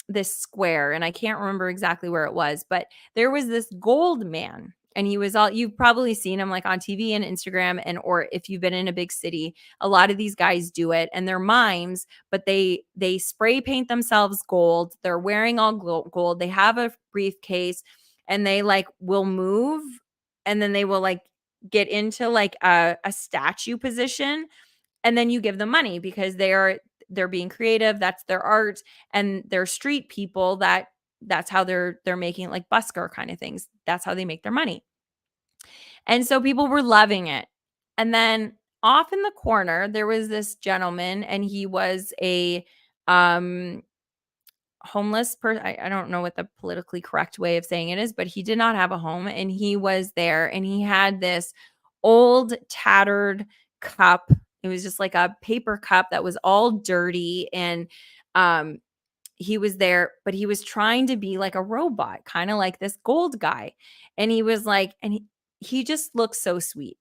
this square, and I can't remember exactly where it was, but there was this gold man, and he was all, you've probably seen him like on TV and Instagram, and or if you've been in a big city, a lot of these guys do it, and they're mimes, but they spray paint themselves gold. They're wearing all gold. They have a briefcase, and they like will move, and then they will like get into like a statue position, and then you give them money because they're being creative, that's their art, and they're street people, that's how they're making like busker kind of things, that's how they make their money. And so people were loving it. And then off in the corner there was this gentleman, and he was a um homeless person. I don't know what the politically correct way of saying it is, but he did not have a home, and he was there, and he had this old tattered cup. It was just like a paper cup that was all dirty, and um he was there, but he was trying to be like a robot, kind of like this gold guy. And he was like, and he just looked so sweet.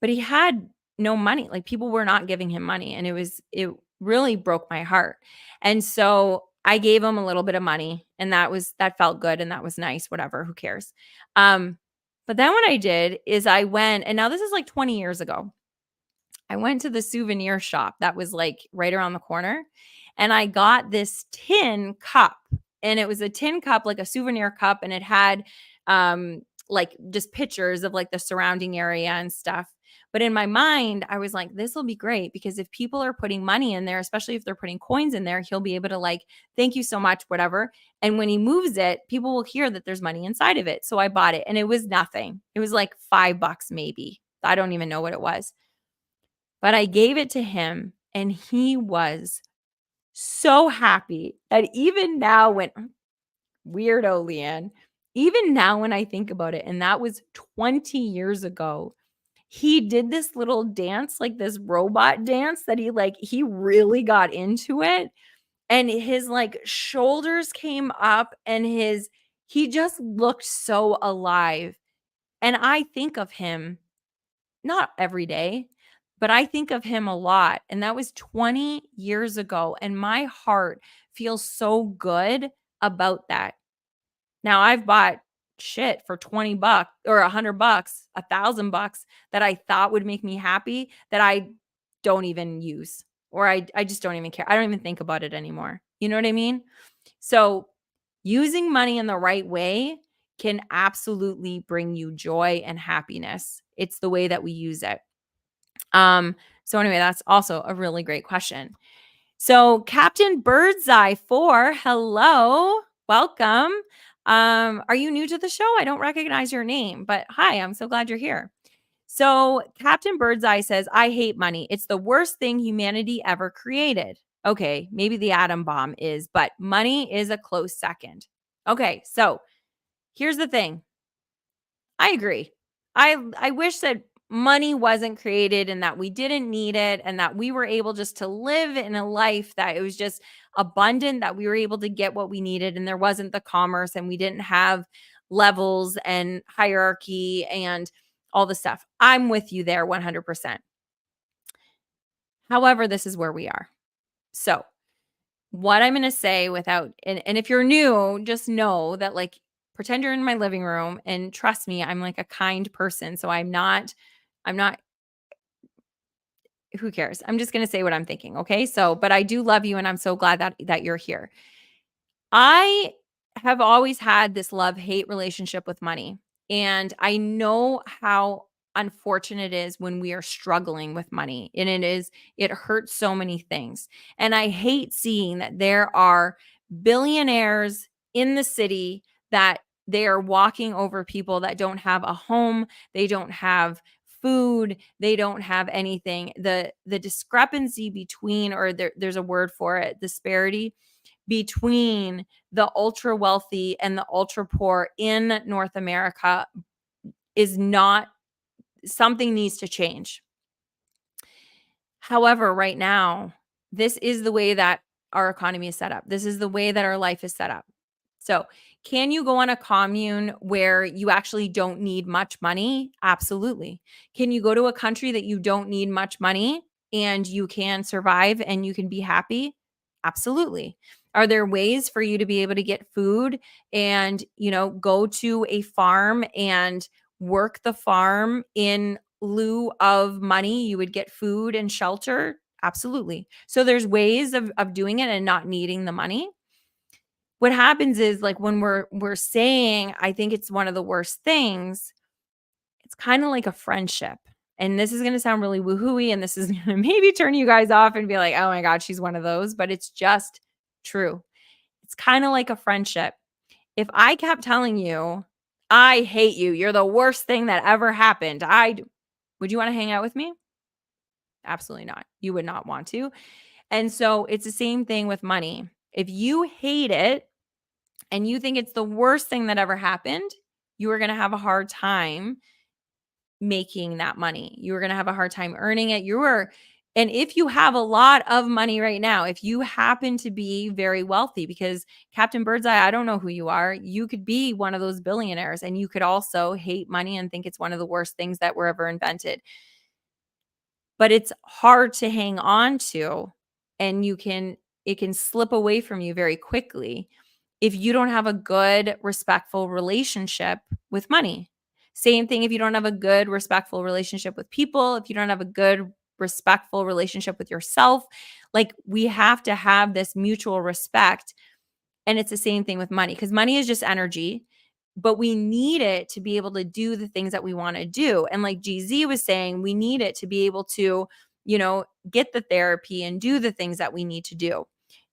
But he had no money. Like people were not giving him money. And it really broke my heart. And so I gave him a little bit of money and that felt good and that was nice, whatever, who cares? But then what I did is I went, and now this is like 20 years ago. I went to the souvenir shop that was like right around the corner and I got this tin cup. And it was a tin cup, like a souvenir cup, and it had like just pictures of like the surrounding area and stuff. But in my mind, I was like, this will be great because if people are putting money in there, especially if they're putting coins in there, he'll be able to like, thank you so much, whatever. And when he moves it, people will hear that there's money inside of it. So I bought it and it was nothing. It was like $5 maybe. I don't even know what it was. But I gave it to him and he was so happy that even now when weirdo Leanne, even now when I think about it, and that was 20 years ago, he did this little dance, like this robot dance that he really got into it. And his like shoulders came up and he just looked so alive. And I think of him not every day, but I think of him a lot. And that was 20 years ago. And my heart feels so good about that. Now I've bought shit for $20 or $100, $1,000 that I thought would make me happy that I don't even use, or I just don't even care. I don't even think about it anymore. You know what I mean? So using money in the right way can absolutely bring you joy and happiness. It's the way that we use it. So anyway, that's also a really great question. So Captain Birdseye 4, hello, welcome. Are you new to the show? I don't recognize your name, but hi, I'm so glad you're here. So Captain Birdseye says, I hate money. It's the worst thing humanity ever created. Okay, maybe the atom bomb is, but money is a close second. Okay, so here's the thing. I agree. I wish that money wasn't created and that we didn't need it and that we were able just to live in a life that it was just abundant, that we were able to get what we needed and there wasn't the commerce and we didn't have levels and hierarchy and all the stuff. I'm with you there 100%. However, this is where we are. So, what I'm going to say without, and if you're new, just know that like pretend you're in my living room and trust me, I'm like a kind person. So I'm not, who cares? I'm just going to say what I'm thinking. Okay. So, but I do love you and I'm so glad that you're here. I have always had this love-hate relationship with money. And I know how unfortunate it is when we are struggling with money. And it hurts so many things. And I hate seeing that there are billionaires in the city that they are walking over people that don't have a home, they don't have food, they don't have anything. The discrepancy between, or there's a word for it, disparity between the ultra wealthy and the ultra poor in North America is not something, needs to change. However, right now, this is the way that our economy is set up. This is the way that our life is set up. So, can you go on a commune where you actually don't need much money? Absolutely. Can you go to a country that you don't need much money and you can survive and you can be happy? Absolutely. Are there ways for you to be able to get food and, go to a farm and work the farm in lieu of money? You would get food and shelter? Absolutely. So there's ways of doing it and not needing the money. What happens is like when we're saying, I think it's one of the worst things, it's kind of like a friendship. And this is going to sound really woohooey and this is going to maybe turn you guys off and be like, oh my God, she's one of those, but it's just true. It's kind of like a friendship. If I kept telling you, I hate you, you're the worst thing that ever happened, would you want to hang out with me? Absolutely not. You would not want to. And so it's the same thing with money. If you hate it and you think it's the worst thing that ever happened, you are going to have a hard time making that money. You are going to have a hard time earning it. And if you have a lot of money right now, if you happen to be very wealthy, because Captain Birdseye, I don't know who you are, you could be one of those billionaires and you could also hate money and think it's one of the worst things that were ever invented. but it's hard to hang on to, and it can slip away from you very quickly if you don't have a good, respectful relationship with money. Same thing if you don't have a good, respectful relationship with people, if you don't have a good, respectful relationship with yourself. Like, we have to have this mutual respect. And it's the same thing with money, because money is just energy, but we need it to be able to do the things that we want to do. And like GZ was saying, we need it to be able to, get the therapy and do the things that we need to do.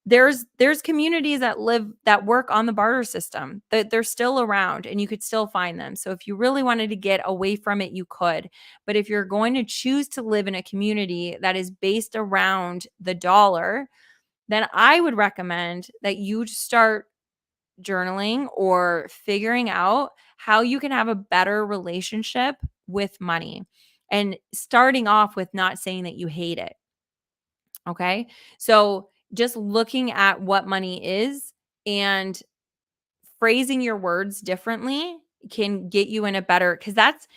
There's communities that work on the barter system, that they're still around and you could still find them. So if you really wanted to get away from it, you could. But if you're going to choose to live in a community that is based around the dollar, then I would recommend that you start journaling or figuring out how you can have a better relationship with money, and starting off with not saying that you hate it. Okay. So just looking at what money is and phrasing your words differently can get you in a better, because that's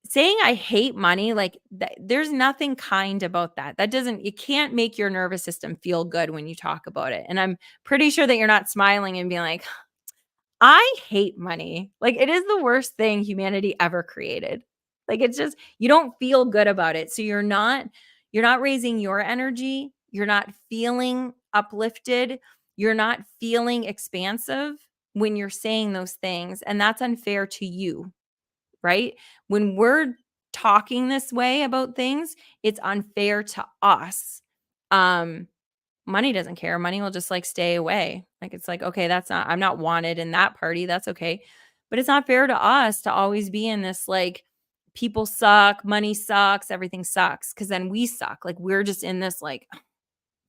saying I hate money. Like, there's nothing kind about that. That doesn't, it can't make your nervous system feel good when you talk about it. And I'm pretty sure that you're not smiling and being like, I hate money. Like, it is the worst thing humanity ever created. Like, it's just, you don't feel good about it. So you're not raising your energy, you're not feeling uplifted, you're not feeling expansive when you're saying those things, and that's unfair to you, right? When we're talking this way about things, it's unfair to us. Um Money doesn't care. Money will just like stay away. Like, it's like, okay, I'm not wanted in that party. That's okay. But it's not fair to us to always be in this like, people suck, money sucks, everything sucks. Cause then we suck. Like, we're just in this like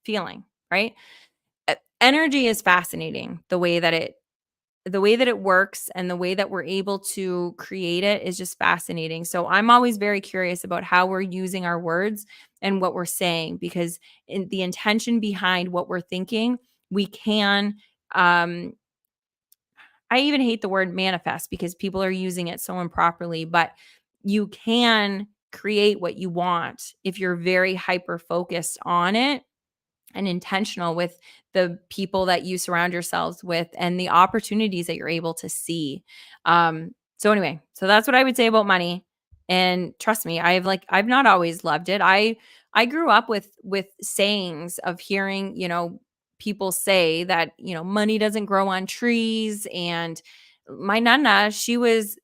feeling, right? Energy is fascinating. The way that it works and the way that we're able to create it is just fascinating. So I'm always very curious about how we're using our words and what we're saying, because in the intention behind what we're thinking, we can um I even hate the word manifest because people are using it so improperly, but you can create what you want if you're very hyper focused on it and intentional with the people that you surround yourselves with and the opportunities that you're able to see. So anyway, so that's what I would say about money. And trust me, I've not always loved it. I grew up with sayings of hearing, people say that, money doesn't grow on trees. And my nana, she was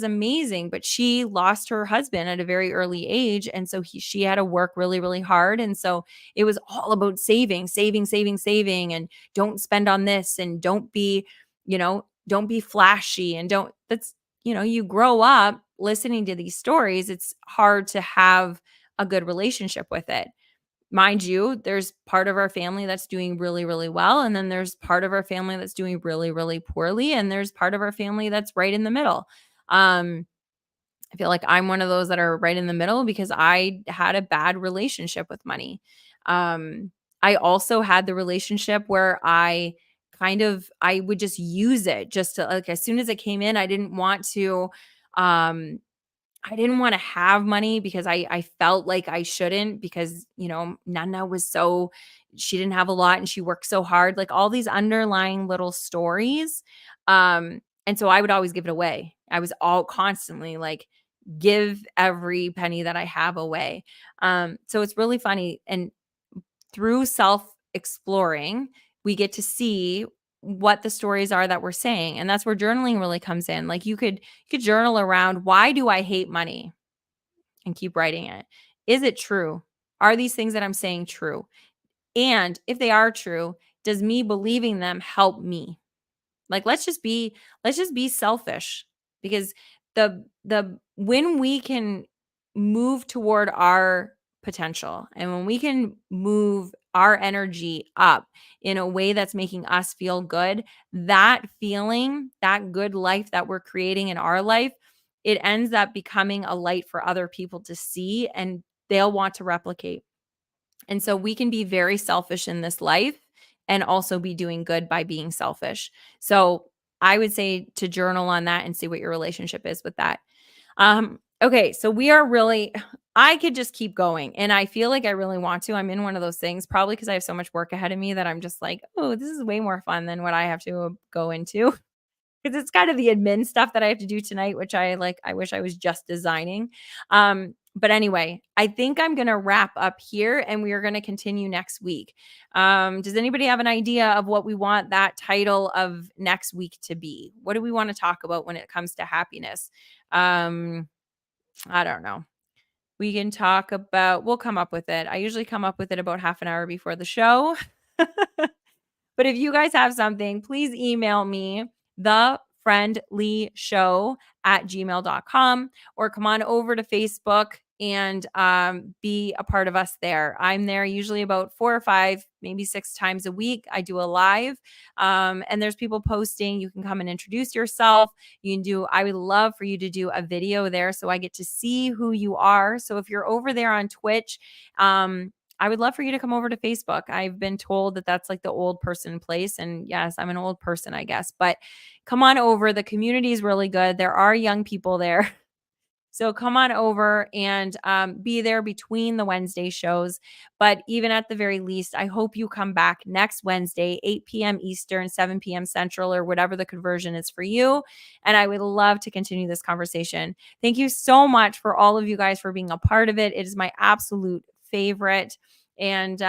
amazing, but she lost her husband at a very early age, and so she had to work really, really hard. And so it was all about saving, saving, saving, saving, and don't spend on this, and don't be flashy, and don't that's you grow up listening to these stories, it's hard to have a good relationship with it. Mind you, there's part of our family that's doing really, really well, and then there's part of our family that's doing really, really poorly, and there's part of our family that's right in the middle. Um, I feel like I'm one of those that are right in the middle because I had a bad relationship with money. I also had the relationship where I would just use it just to, like, as soon as it came in, um I didn't want to have money because I felt like I shouldn't, because, Nana she didn't have a lot and she worked so hard, like all these underlying little stories. And so I would always give it away. I was all constantly like, give every penny that I have away. So it's really funny. And through self exploring, we get to see what the stories are that we're saying. And that's where journaling really comes in. Like, you could journal around, why do I hate money? And keep writing it. Is it true? Are these things that I'm saying true? And if they are true, does me believing them help me? Like, let's just be selfish, because the when we can move toward our potential, and when we can move our energy up in a way that's making us feel good, that feeling, that good life that we're creating in our life, it ends up becoming a light for other people to see, and they'll want to replicate. And so we can be very selfish in this life and also be doing good by being selfish. So I would say to journal on that and see what your relationship is with that. Okay, so we are really I could just keep going, and I feel like I really want to. I'm in one of those things, probably because I have so much work ahead of me that I'm just like, "Oh, this is way more fun than what I have to go into." Because it's kind of the admin stuff that I have to do tonight, which I wish I was just designing. But anyway, I think I'm gonna wrap up here and we are gonna continue next week. Does anybody have an idea of what we want that title of next week to be? What do we want to talk about when it comes to happiness? Um, I don't know. We can talk about, we'll come up with it. I usually come up with it about half an hour before the show. But if you guys have something, please email me, the Friend Leigh Show at gmail.com, or come on over to Facebook and be a part of us there. I'm there usually about 4 or 5, maybe 6 times a week. I do a live, and there's people posting. You can come and introduce yourself. You can do, I would love for you to do a video there so I get to see who you are. So if you're over there on Twitch, I would love for you to come over to Facebook. I've been told that that's like the old person place. And yes, I'm an old person, I guess. But come on over. The community is really good. There are young people there. So come on over and be there between the Wednesday shows. But even at the very least, I hope you come back next Wednesday, 8 p.m. Eastern, 7 p.m. Central, or whatever the conversion is for you. And I would love to continue this conversation. Thank you so much for all of you guys for being a part of it. It is my absolute favorite. And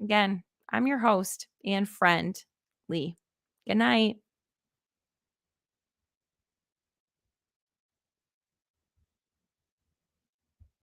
again, I'm your host and friend, Leigh. Good night.